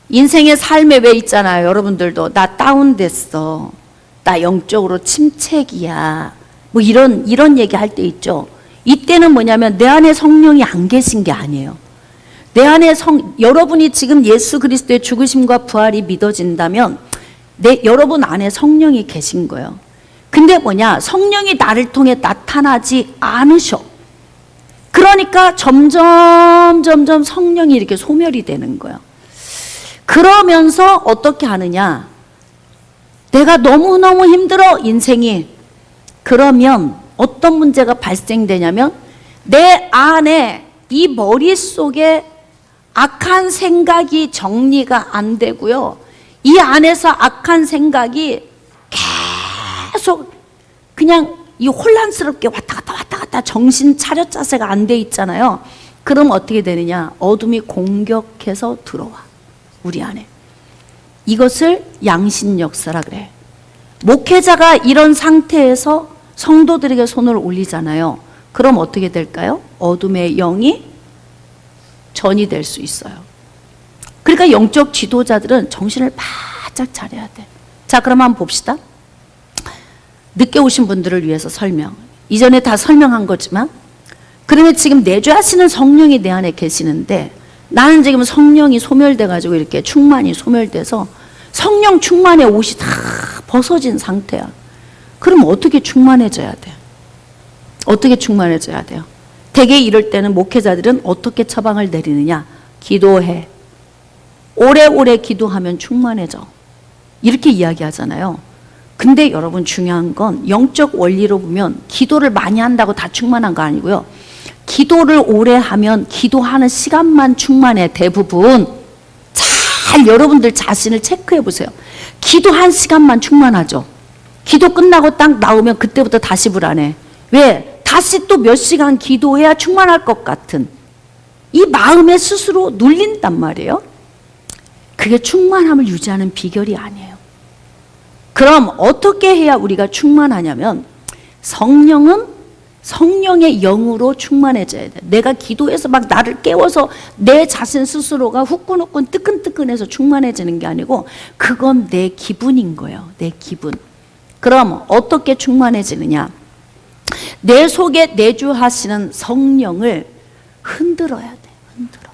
인생의 삶에 왜 있잖아요. 여러분들도 나 다운됐어. 나 영적으로 침체기야. 뭐 이런 얘기 할 때 있죠. 이때는 뭐냐면 내 안에 성령이 안 계신 게 아니에요. 내 안에 여러분이 지금 예수 그리스도의 죽으심과 부활이 믿어진다면 여러분 안에 성령이 계신 거예요. 근데 뭐냐? 성령이 나를 통해 나타나지 않으셔. 그러니까 점점 성령이 이렇게 소멸이 되는 거예요. 그러면서 어떻게 하느냐? 내가 너무너무 힘들어, 인생이. 그러면 어떤 문제가 발생되냐면 내 안에 이 머릿속에 악한 생각이 정리가 안 되고요. 이 안에서 악한 생각이 계속 그냥 이 혼란스럽게 왔다 갔다 정신 차려 자세가 안 돼 있잖아요. 그럼 어떻게 되느냐? 어둠이 공격해서 들어와, 우리 안에. 이것을 양신 역사라 그래. 목회자가 이런 상태에서 성도들에게 손을 올리잖아요. 그럼 어떻게 될까요? 어둠의 영이 전이 될 수 있어요. 그러니까 영적 지도자들은 정신을 바짝 차려야 돼. 자, 그럼 한번 봅시다. 늦게 오신 분들을 위해서 설명. 이전에 다 설명한 거지만, 그러면 지금 내주하시는 성령이 내 안에 계시는데 나는 지금 성령이 소멸돼가지고 이렇게 충만이 소멸돼서 성령 충만의 옷이 다 벗어진 상태야. 그럼 어떻게 충만해져야 돼? 어떻게 충만해져야 돼요? 대개 이럴 때는 목회자들은 어떻게 처방을 내리느냐? 기도해. 오래오래 기도하면 충만해져. 이렇게 이야기하잖아요. 근데 여러분, 중요한 건 영적 원리로 보면 기도를 많이 한다고 다 충만한 거 아니고요. 기도를 오래 하면 기도하는 시간만 충만해. 대부분. 잘 여러분들 자신을 체크해 보세요. 기도 한 시간만 충만하죠. 기도 끝나고 딱 나오면 그때부터 다시 불안해. 왜? 다시 또 몇 시간 기도해야 충만할 것 같은 이 마음에 스스로 눌린단 말이에요. 그게 충만함을 유지하는 비결이 아니에요. 그럼 어떻게 해야 우리가 충만하냐면, 성령은 성령의 영으로 충만해져야 돼. 내가 기도해서 막 나를 깨워서 내 자신 스스로가 후끈후끈 뜨끈뜨끈해서 충만해지는 게 아니고, 그건 내 기분인 거예요. 내 기분. 그럼 어떻게 충만해지느냐? 내 속에 내주하시는 성령을 흔들어야 돼. 흔들어.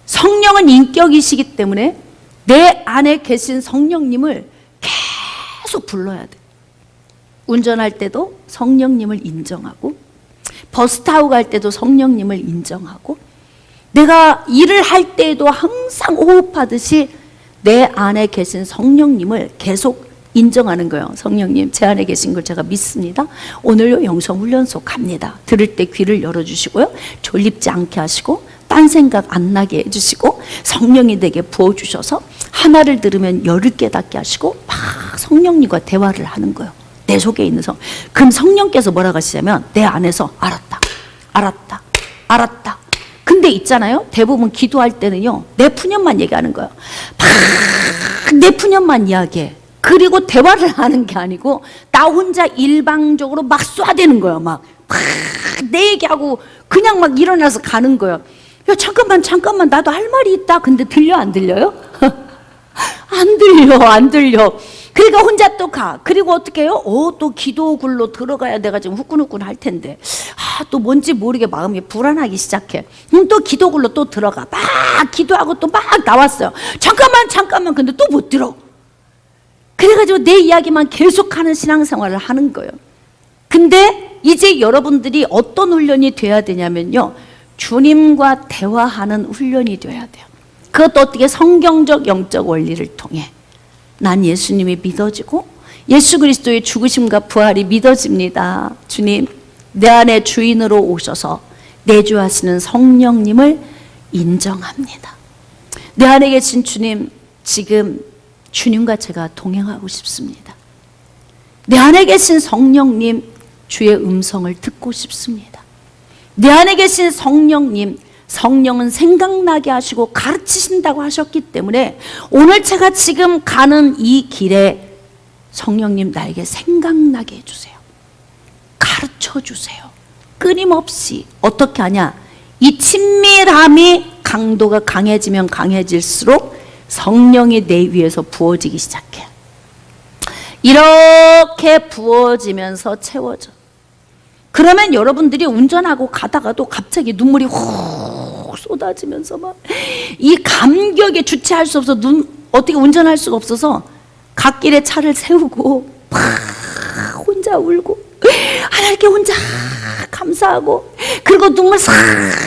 성령은 인격이시기 때문에 내 안에 계신 성령님을 계속 불러야 돼. 운전할 때도 성령님을 인정하고, 버스 타고 갈 때도 성령님을 인정하고, 내가 일을 할 때에도 항상 호흡하듯이 내 안에 계신 성령님을 계속 인정하는 거예요. 성령님, 제 안에 계신 걸 제가 믿습니다. 오늘요 영성훈련소 갑니다. 들을 때 귀를 열어주시고요, 졸립지 않게 하시고 딴 생각 안 나게 해주시고 성령이 내게 부어주셔서 하나를 들으면 열을 깨닫게 하시고 막 성령님과 대화를 하는 거예요. 내 속에 있는 그럼 성령께서 뭐라고 하시냐면 내 안에서 알았다, 알았다, 알았다. 근데 있잖아요, 대부분 기도할 때는요 내 푸념만 얘기하는 거예요. 막 내 푸념만 이야기해. 그리고 대화를 하는 게 아니고 나 혼자 일방적으로 막 쏴대는 거예요. 막 내 얘기하고 그냥 막 일어나서 가는 거예요. 야, 잠깐만 나도 할 말이 있다. 근데 들려 안 들려요? 안 들려. 그러니까 혼자 또 가. 그리고 어떻게 해요? 또 기도굴로 들어가야 내가 지금 후끈후끈 할 텐데 또 뭔지 모르게 마음이 불안하기 시작해. 또 기도굴로 또 들어가. 막 기도하고 또 막 나왔어요. 잠깐만 근데 또 못 들어. 그래가지고 내 이야기만 계속하는 신앙생활을 하는 거예요. 근데 이제 여러분들이 어떤 훈련이 돼야 되냐면요, 주님과 대화하는 훈련이 돼야 돼요. 그것도 어떻게? 성경적 영적 원리를 통해. 난 예수님이 믿어지고 예수 그리스도의 죽으심과 부활이 믿어집니다. 주님, 내 안에 주인으로 오셔서 내주하시는 성령님을 인정합니다. 내 안에 계신 주님, 지금 주님과 제가 동행하고 싶습니다. 내 안에 계신 성령님, 주의 음성을 듣고 싶습니다. 내 안에 계신 성령님, 성령은 생각나게 하시고 가르치신다고 하셨기 때문에 오늘 제가 지금 가는 이 길에 성령님 나에게 생각나게 해주세요. 가르쳐 주세요. 끊임없이. 어떻게 하냐? 이 친밀함이 강도가 강해지면 강해질수록 성령이 내 위에서 부어지기 시작해. 이렇게 부어지면서 채워져. 그러면 여러분들이 운전하고 가다가도 갑자기 눈물이 훅 쏟아지면서 막 이 감격에 주체할 수 없어. 어떻게 운전할 수가 없어서 갓길에 차를 세우고 막 혼자 울고 하나님께 혼자 감사하고 그리고 눈물 싹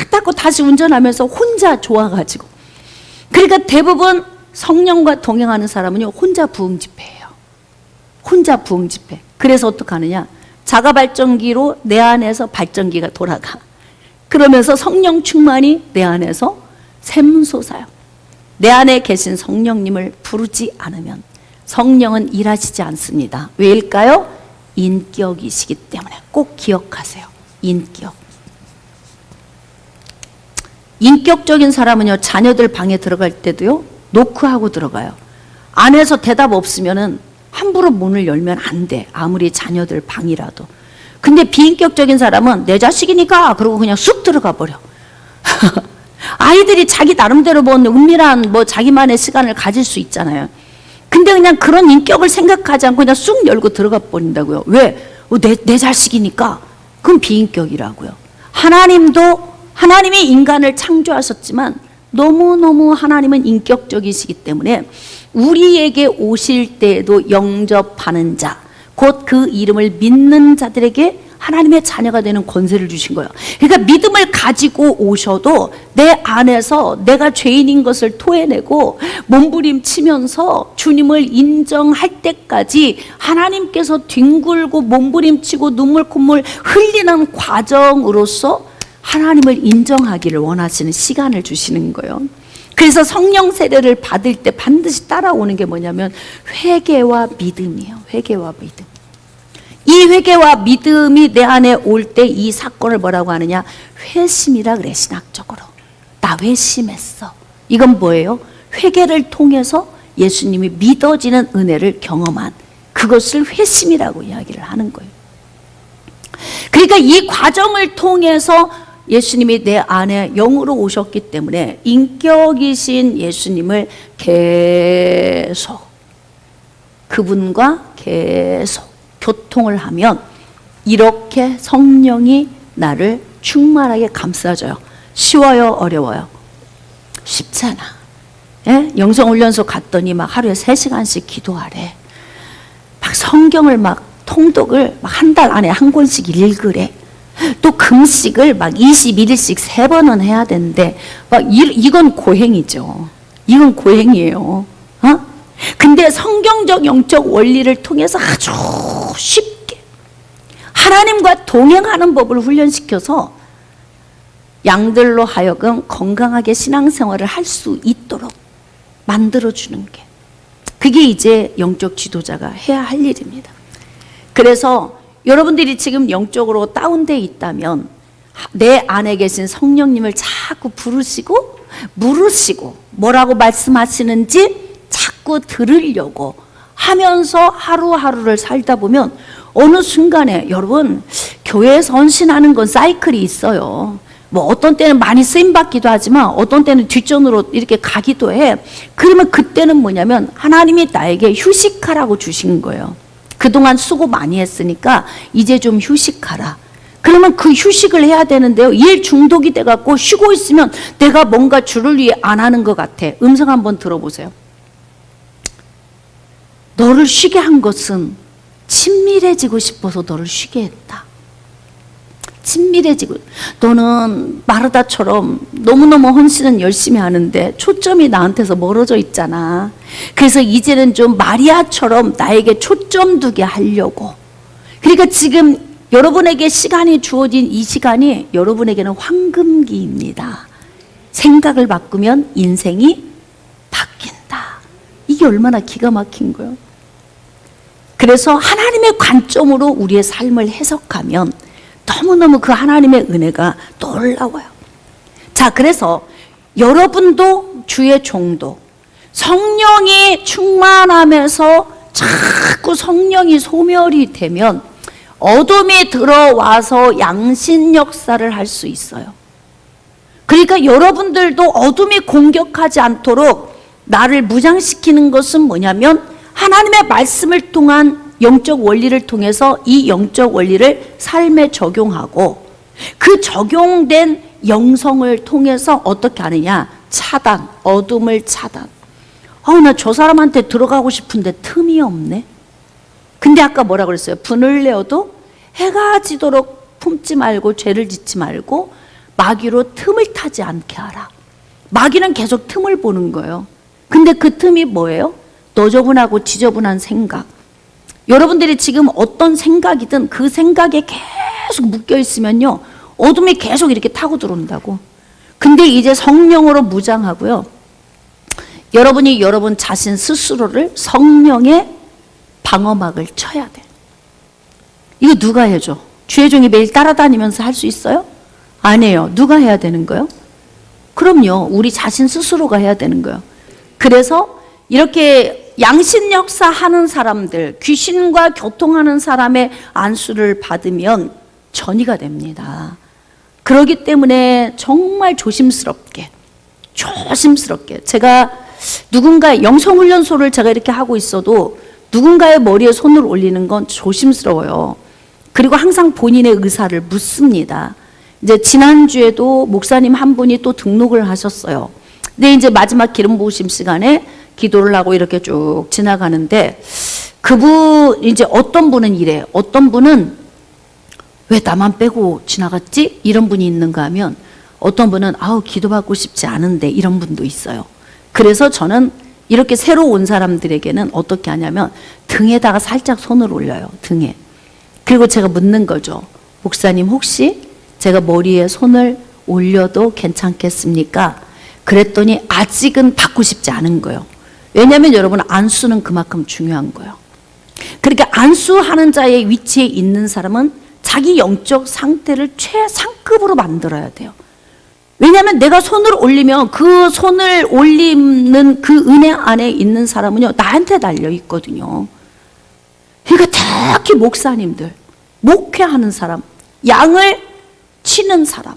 닦고 다시 운전하면서 혼자 좋아가지고. 그러니까 대부분 성령과 동행하는 사람은요 혼자 부흥 집회예요. 혼자 부흥 집회. 그래서 어떡하느냐? 자가 발전기로 내 안에서 발전기가 돌아가. 그러면서 성령 충만이 내 안에서 샘솟아요. 내 안에 계신 성령님을 부르지 않으면 성령은 일하시지 않습니다. 왜일까요? 인격이시기 때문에. 꼭 기억하세요. 인격. 인격적인 사람은요 자녀들 방에 들어갈 때도요 노크하고 들어가요. 안에서 대답 없으면은 함부로 문을 열면 안 돼. 아무리 자녀들 방이라도. 근데 비인격적인 사람은 내 자식이니까 그러고 그냥 쑥 들어가 버려. 아이들이 자기 나름대로 은밀한 자기만의 시간을 가질 수 있잖아요. 근데 그냥 그런 인격을 생각하지 않고 그냥 쑥 열고 들어가 버린다고요. 왜? 내 자식이니까. 그건 비인격이라고요. 하나님이 인간을 창조하셨지만 너무너무 하나님은 인격적이시기 때문에 우리에게 오실 때에도 영접하는 자, 곧 그 이름을 믿는 자들에게 하나님의 자녀가 되는 권세를 주신 거예요. 그러니까 믿음을 가지고 오셔도 내 안에서 내가 죄인인 것을 토해내고 몸부림치면서 주님을 인정할 때까지 하나님께서 뒹굴고 몸부림치고 눈물 콧물 흘리는 과정으로서 하나님을 인정하기를 원하시는 시간을 주시는 거예요. 그래서 성령 세례를 받을 때 반드시 따라오는 게 뭐냐면 회개와 믿음이에요. 회개와 믿음. 이 회개와 믿음이 내 안에 올 때 이 사건을 뭐라고 하느냐? 회심이라 그래. 신학적으로 나 회심했어. 이건 뭐예요? 회개를 통해서 예수님이 믿어지는 은혜를 경험한 그것을 회심이라고 이야기를 하는 거예요. 그러니까 이 과정을 통해서 예수님이 내 안에 영으로 오셨기 때문에 인격이신 예수님을 계속 그분과 계속 교통을 하면 이렇게 성령이 나를 충만하게 감싸줘요. 쉬워요? 어려워요? 쉽잖아. 예? 영성훈련소 갔더니 막 하루에 3시간씩 기도하래. 막 성경을 막 통독을 막 한 달 안에 한 권씩 읽으래. 또 금식을 막 21일씩 3번은 해야 되는데 막 이건 고행이죠. 이건 고행이에요. 근데 성경적 영적 원리를 통해서 아주 쉽게 하나님과 동행하는 법을 훈련시켜서 양들로 하여금 건강하게 신앙생활을 할 수 있도록 만들어주는 게, 그게 이제 영적 지도자가 해야 할 일입니다. 그래서 여러분들이 지금 영적으로 다운되어 있다면 내 안에 계신 성령님을 자꾸 부르시고 물으시고 뭐라고 말씀하시는지 자꾸 들으려고 하면서 하루하루를 살다 보면 어느 순간에, 여러분, 교회에서 헌신하는 건 사이클이 있어요. 뭐 어떤 때는 많이 쓰임받기도 하지만 어떤 때는 뒷전으로 이렇게 가기도 해. 그러면 그때는 뭐냐면 하나님이 나에게 휴식하라고 주신 거예요. 그동안 수고 많이 했으니까 이제 좀 휴식하라. 그러면 그 휴식을 해야 되는데요, 일 중독이 돼갖고 쉬고 있으면 내가 뭔가 주를 위해 안 하는 것 같아. 음성 한번 들어보세요. 너를 쉬게 한 것은 친밀해지고 싶어서 너를 쉬게 했다. 친밀해지고, 너는 마르다처럼 너무너무 헌신은 열심히 하는데 초점이 나한테서 멀어져 있잖아. 그래서 이제는 좀 마리아처럼 나에게 초점 두게 하려고. 그러니까 지금 여러분에게 시간이 주어진 이 시간이 여러분에게는 황금기입니다. 생각을 바꾸면 인생이 바뀐다. 이게 얼마나 기가 막힌 거예요. 그래서 하나님의 관점으로 우리의 삶을 해석하면 너무너무 그 하나님의 은혜가 놀라워요. 자, 그래서 여러분도 주의 종도, 성령이 충만하면서 자꾸 성령이 소멸이 되면 어둠이 들어와서 양신 역사를 할 수 있어요. 그러니까 여러분들도 어둠이 공격하지 않도록 나를 무장시키는 것은 뭐냐면 하나님의 말씀을 통한 영적 원리를 통해서 이 영적 원리를 삶에 적용하고 그 적용된 영성을 통해서 어떻게 하느냐? 차단, 어둠을 차단. 나 저 사람한테 들어가고 싶은데 틈이 없네. 근데 아까 뭐라 그랬어요? 분을 내어도 해가 지도록 품지 말고 죄를 짓지 말고 마귀로 틈을 타지 않게 하라. 마귀는 계속 틈을 보는 거예요. 근데 그 틈이 뭐예요? 너저분하고 지저분한 생각. 여러분들이 지금 어떤 생각이든 그 생각에 계속 묶여 있으면요, 어둠이 계속 이렇게 타고 들어온다고. 근데 이제 성령으로 무장하고요, 여러분이 여러분 자신 스스로를 성령의 방어막을 쳐야 돼. 이거 누가 해줘? 주의 종이 매일 따라다니면서 할 수 있어요? 아니에요. 누가 해야 되는 거예요? 그럼요, 우리 자신 스스로가 해야 되는 거예요. 그래서 이렇게 양신 역사 하는 사람들, 귀신과 교통하는 사람의 안수를 받으면 전이가 됩니다. 그렇기 때문에 정말 조심스럽게 제가 누군가 영성훈련소를 제가 이렇게 하고 있어도 누군가의 머리에 손을 올리는 건 조심스러워요. 그리고 항상 본인의 의사를 묻습니다. 이제 지난주에도 목사님 한 분이 또 등록을 하셨어요. 근데 이제 마지막 기름 부으심 시간에 기도를 하고 이렇게 쭉 지나가는데 그분, 이제 어떤 분은 이래. 어떤 분은 왜 나만 빼고 지나갔지? 이런 분이 있는가 하면 어떤 분은 기도받고 싶지 않은데, 이런 분도 있어요. 그래서 저는 이렇게 새로 온 사람들에게는 어떻게 하냐면 등에다가 살짝 손을 올려요. 등에. 그리고 제가 묻는 거죠. 목사님, 혹시 제가 머리에 손을 올려도 괜찮겠습니까? 그랬더니 아직은 받고 싶지 않은 거예요. 왜냐하면 여러분, 안수는 그만큼 중요한 거예요. 그러니까 안수하는 자의 위치에 있는 사람은 자기 영적 상태를 최상급으로 만들어야 돼요. 왜냐하면 내가 손을 올리면 그 손을 올리는 그 은혜 안에 있는 사람은요, 나한테 달려 있거든요. 그러니까 특히 목사님들, 목회하는 사람, 양을 치는 사람,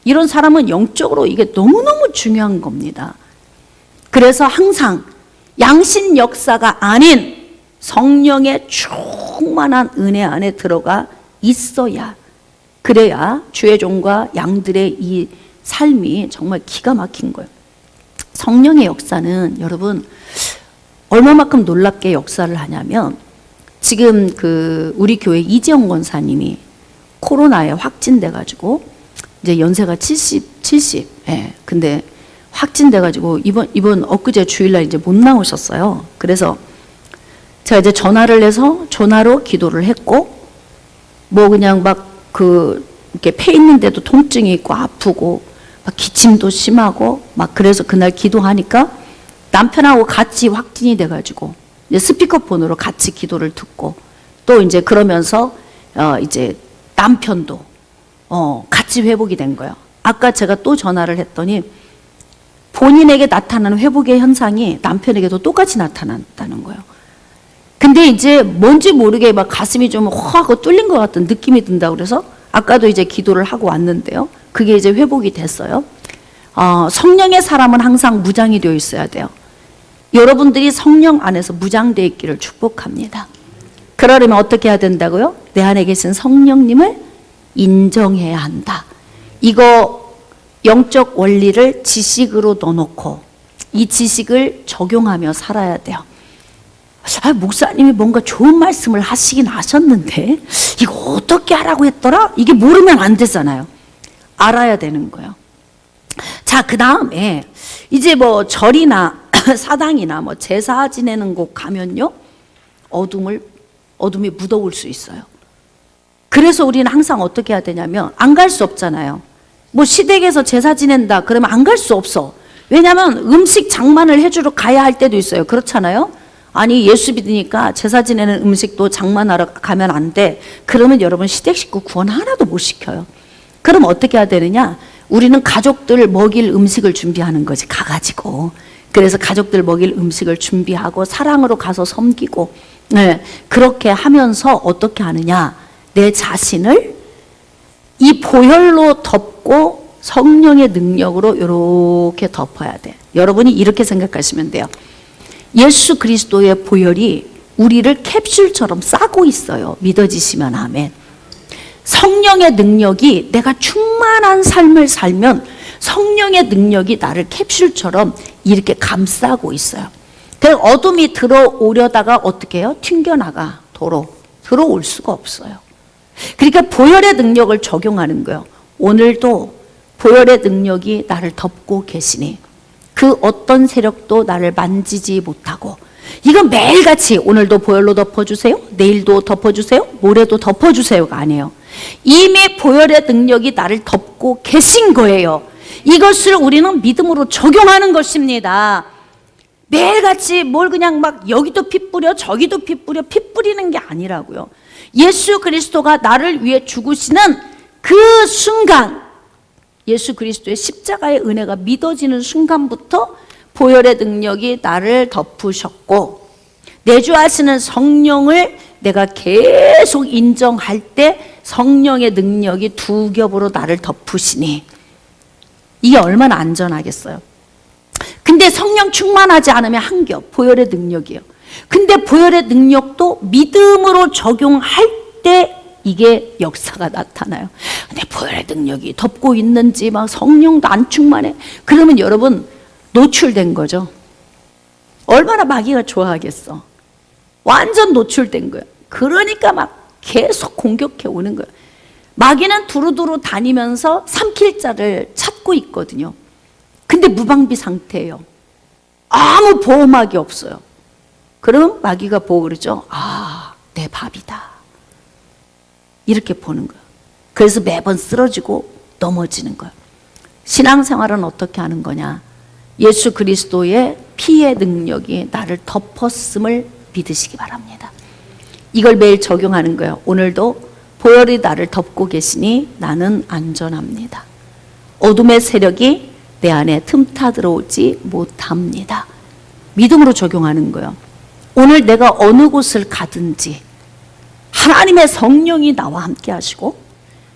이런 사람은 영적으로 이게 너무너무 중요한 겁니다. 그래서 항상 양신 역사가 아닌 성령의 충만한 은혜 안에 들어가 있어야, 그래야 주의 종과 양들의 이 삶이 정말 기가 막힌 거예요. 성령의 역사는 여러분 얼마만큼 놀랍게 역사를 하냐면, 지금 우리 교회 이재용 권사님이 코로나에 확진돼 가지고 이제 연세가 70. 예. 근데 확진돼 가지고 이번 엊그제 주일날 이제 못 나오셨어요. 그래서 제가 이제 전화를 해서 전화로 기도를 했고, 뭐 그냥 막 이렇게 폐 있는데도 통증이 있고 아프고 막 기침도 심하고 막 그래서 그날 기도하니까 남편하고 같이 확진이 돼가지고 이제 스피커폰으로 같이 기도를 듣고 또 이제 그러면서 이제 남편도 같이 회복이 된 거예요. 아까 제가 또 전화를 했더니 본인에게 나타나는 회복의 현상이 남편에게도 똑같이 나타났다는 거예요. 근데 이제 뭔지 모르게 막 가슴이 좀 허하고 뚫린 것 같은 느낌이 든다고 그래서 아까도 이제 기도를 하고 왔는데요. 그게 이제 회복이 됐어요. 성령의 사람은 항상 무장이 되어 있어야 돼요. 여러분들이 성령 안에서 무장되어 있기를 축복합니다. 그러려면 어떻게 해야 된다고요? 내 안에 계신 성령님을 인정해야 한다. 이거 영적 원리를 지식으로 넣어놓고 이 지식을 적용하며 살아야 돼요. 목사님이 뭔가 좋은 말씀을 하시긴 하셨는데 이거 어떻게 하라고 했더라? 이게 모르면 안 되잖아요. 알아야 되는 거예요. 자, 그 다음에 이제 뭐 절이나 사당이나 뭐 제사 지내는 곳 가면요, 어둠이 무더울 수 있어요. 그래서 우리는 항상 어떻게 해야 되냐면 안 갈 수 없잖아요. 뭐 시댁에서 제사 지낸다 그러면 안 갈 수 없어. 왜냐하면 음식 장만을 해주러 가야 할 때도 있어요. 그렇잖아요. 아니 예수 믿으니까 제사 지내는 음식도 장만하러 가면 안 돼. 그러면 여러분 시댁 식구 구원 하나도 못 시켜요. 그럼 어떻게 해야 되느냐? 우리는 가족들 먹일 음식을 준비하는 거지, 가가지고. 그래서 가족들 먹일 음식을 준비하고 사랑으로 가서 섬기고, 네, 그렇게 하면서 어떻게 하느냐? 내 자신을 이 보혈로 덮고 성령의 능력으로 이렇게 덮어야 돼. 여러분이 이렇게 생각하시면 돼요. 예수 그리스도의 보혈이 우리를 캡슐처럼 싸고 있어요. 믿어지시면 아멘. 성령의 능력이, 내가 충만한 삶을 살면 성령의 능력이 나를 캡슐처럼 이렇게 감싸고 있어요. 그래서 어둠이 들어오려다가 어떻게 해요? 튕겨나가. 도로 들어올 수가 없어요. 그러니까 보혈의 능력을 적용하는 거예요. 오늘도 보혈의 능력이 나를 덮고 계시니 그 어떤 세력도 나를 만지지 못하고, 이건 매일같이 오늘도 보혈로 덮어주세요, 내일도 덮어주세요, 모레도 덮어주세요가 아니에요. 이미 보혈의 능력이 나를 덮고 계신 거예요. 이것을 우리는 믿음으로 적용하는 것입니다. 매일같이 뭘 그냥 막 여기도 피 뿌려 저기도 피 뿌려, 피 뿌리는 게 아니라고요. 예수 그리스도가 나를 위해 죽으시는 그 순간, 예수 그리스도의 십자가의 은혜가 믿어지는 순간부터 보혈의 능력이 나를 덮으셨고, 내주하시는 성령을 내가 계속 인정할 때 성령의 능력이 두 겹으로 나를 덮으시니 이게 얼마나 안전하겠어요. 근데 성령 충만하지 않으면 한 겹, 보혈의 능력이에요. 근데 보혈의 능력도 믿음으로 적용할 때 이게 역사가 나타나요. 근데 보혈의 능력이 덮고 있는지 막 성령도 안 충만해. 그러면 여러분 노출된 거죠. 얼마나 마귀가 좋아하겠어. 완전 노출된 거예요. 그러니까 막 계속 공격해 오는 거예요. 마귀는 두루두루 다니면서 삼킬 자를 찾고 있거든요. 근데 무방비 상태예요. 아무 보호막이 없어요. 그럼 마귀가 보고 그러죠. 아, 내 밥이다. 이렇게 보는 거예요. 그래서 매번 쓰러지고 넘어지는 거예요. 신앙생활은 어떻게 하는 거냐? 예수 그리스도의 피의 능력이 나를 덮었음을 믿으시기 바랍니다. 이걸 매일 적용하는 거예요. 오늘도 보혈이 나를 덮고 계시니 나는 안전합니다. 어둠의 세력이 내 안에 틈타 들어오지 못합니다. 믿음으로 적용하는 거예요. 오늘 내가 어느 곳을 가든지 하나님의 성령이 나와 함께 하시고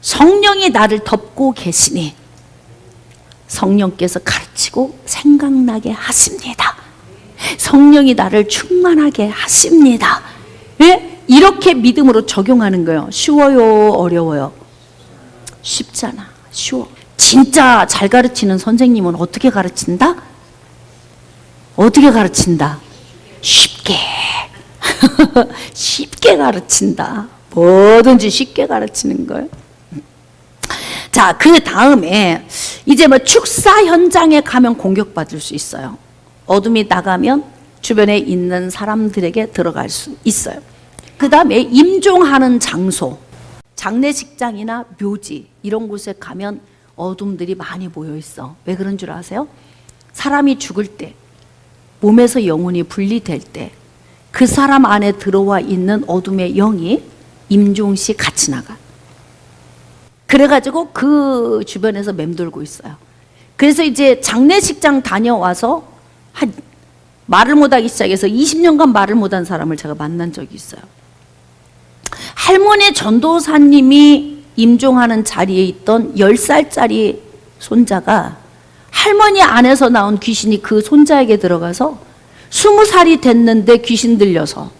성령이 나를 덮고 계시니 성령께서 가르치고 생각나게 하십니다. 성령이 나를 충만하게 하십니다. 왜? 이렇게 믿음으로 적용하는 거예요. 쉬워요? 어려워요? 쉽잖아. 쉬워. 진짜 잘 가르치는 선생님은 어떻게 가르친다? 어떻게 가르친다? 쉽게. 쉽게 가르친다. 뭐든지 쉽게 가르치는 거예요. 자, 그 다음에 이제 뭐 축사 현장에 가면 공격받을 수 있어요. 어둠이 나가면 주변에 있는 사람들에게 들어갈 수 있어요. 그 다음에 임종하는 장소. 장례식장이나 묘지 이런 곳에 가면 어둠들이 많이 모여 있어. 왜 그런 줄 아세요? 사람이 죽을 때, 몸에서 영혼이 분리될 때 그 사람 안에 들어와 있는 어둠의 영이 임종시 같이 나가. 그래가지고 그 주변에서 맴돌고 있어요. 그래서 이제 장례식장 다녀와서 한 말을 못하기 시작해서 20년간 말을 못한 사람을 제가 만난 적이 있어요. 할머니 전도사님이 임종하는 자리에 있던 10살짜리 손자가 할머니 안에서 나온 귀신이 그 손자에게 들어가서 20살이 됐는데 귀신 들려서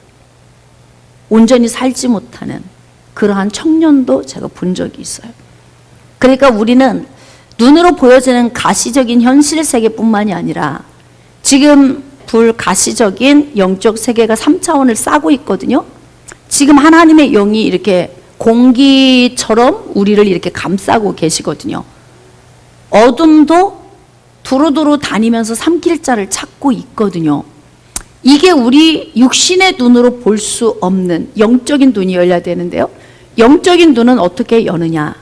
온전히 살지 못하는 그러한 청년도 제가 본 적이 있어요. 그러니까 우리는 눈으로 보여지는 가시적인 현실 세계뿐만이 아니라 지금 불가시적인 영적 세계가 3차원을 싸고 있거든요. 지금 하나님의 영이 이렇게 공기처럼 우리를 이렇게 감싸고 계시거든요. 어둠도 두루두루 다니면서 삼킬자를 찾고 있거든요. 이게 우리 육신의 눈으로 볼 수 없는 영적인 눈이 열려야 되는데요. 영적인 눈은 어떻게 여느냐?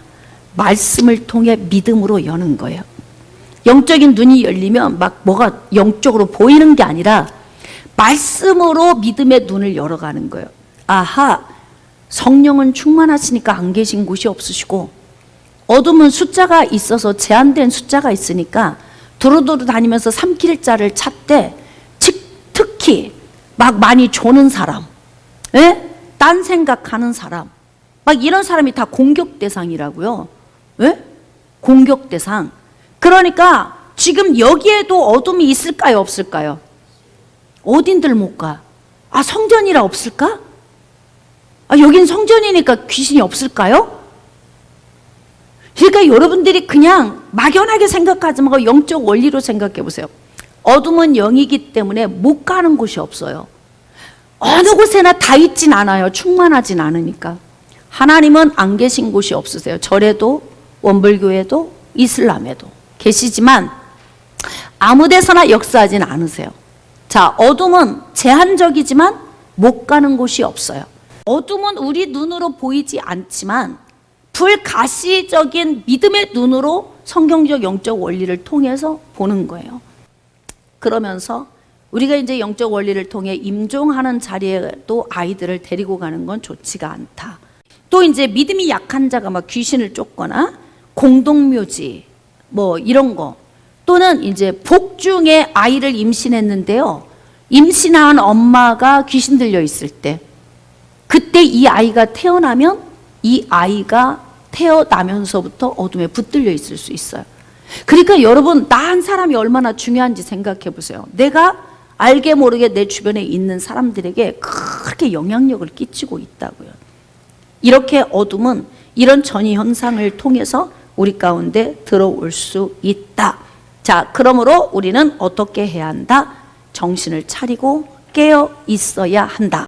말씀을 통해 믿음으로 여는 거예요. 영적인 눈이 열리면 막 뭐가 영적으로 보이는 게 아니라 말씀으로 믿음의 눈을 열어가는 거예요. 아하, 성령은 충만하시니까 안 계신 곳이 없으시고 어둠은 숫자가 있어서 제한된 숫자가 있으니까 두루두루 다니면서 삼킬 자를 찾되 특히 막 많이 조는 사람, 예? 딴 생각하는 사람, 막 이런 사람이 다 공격 대상이라고요. 예? 공격 대상. 그러니까 지금 여기에도 어둠이 있을까요, 없을까요? 어딘들 못 가? 아, 성전이라 없을까? 아, 여긴 성전이니까 귀신이 없을까요? 그러니까 여러분들이 그냥 막연하게 생각하지 말고 영적 원리로 생각해 보세요. 어둠은 영이기 때문에 못 가는 곳이 없어요. 어느 곳에나 다 있진 않아요. 충만하진 않으니까. 하나님은 안 계신 곳이 없으세요. 절에도 원불교에도 이슬람에도 계시지만 아무 데서나 역사하진 않으세요. 자, 어둠은 제한적이지만 못 가는 곳이 없어요. 어둠은 우리 눈으로 보이지 않지만 불가시적인 믿음의 눈으로 성경적 영적 원리를 통해서 보는 거예요. 그러면서 우리가 이제 영적 원리를 통해 임종하는 자리에도 아이들을 데리고 가는 건 좋지가 않다. 또 이제 믿음이 약한 자가 막 귀신을 쫓거나 공동묘지 뭐 이런 거, 또는 이제 복중에 아이를 임신했는데요, 임신한 엄마가 귀신 들려 있을 때, 그때 이 아이가 태어나면 이 아이가 태어나면서부터 어둠에 붙들려 있을 수 있어요. 그러니까 여러분, 나 한 사람이 얼마나 중요한지 생각해 보세요. 내가 알게 모르게 내 주변에 있는 사람들에게 크게 영향력을 끼치고 있다고요. 이렇게 어둠은 이런 전이 현상을 통해서 우리 가운데 들어올 수 있다. 자, 그러므로 우리는 어떻게 해야 한다? 정신을 차리고 깨어 있어야 한다.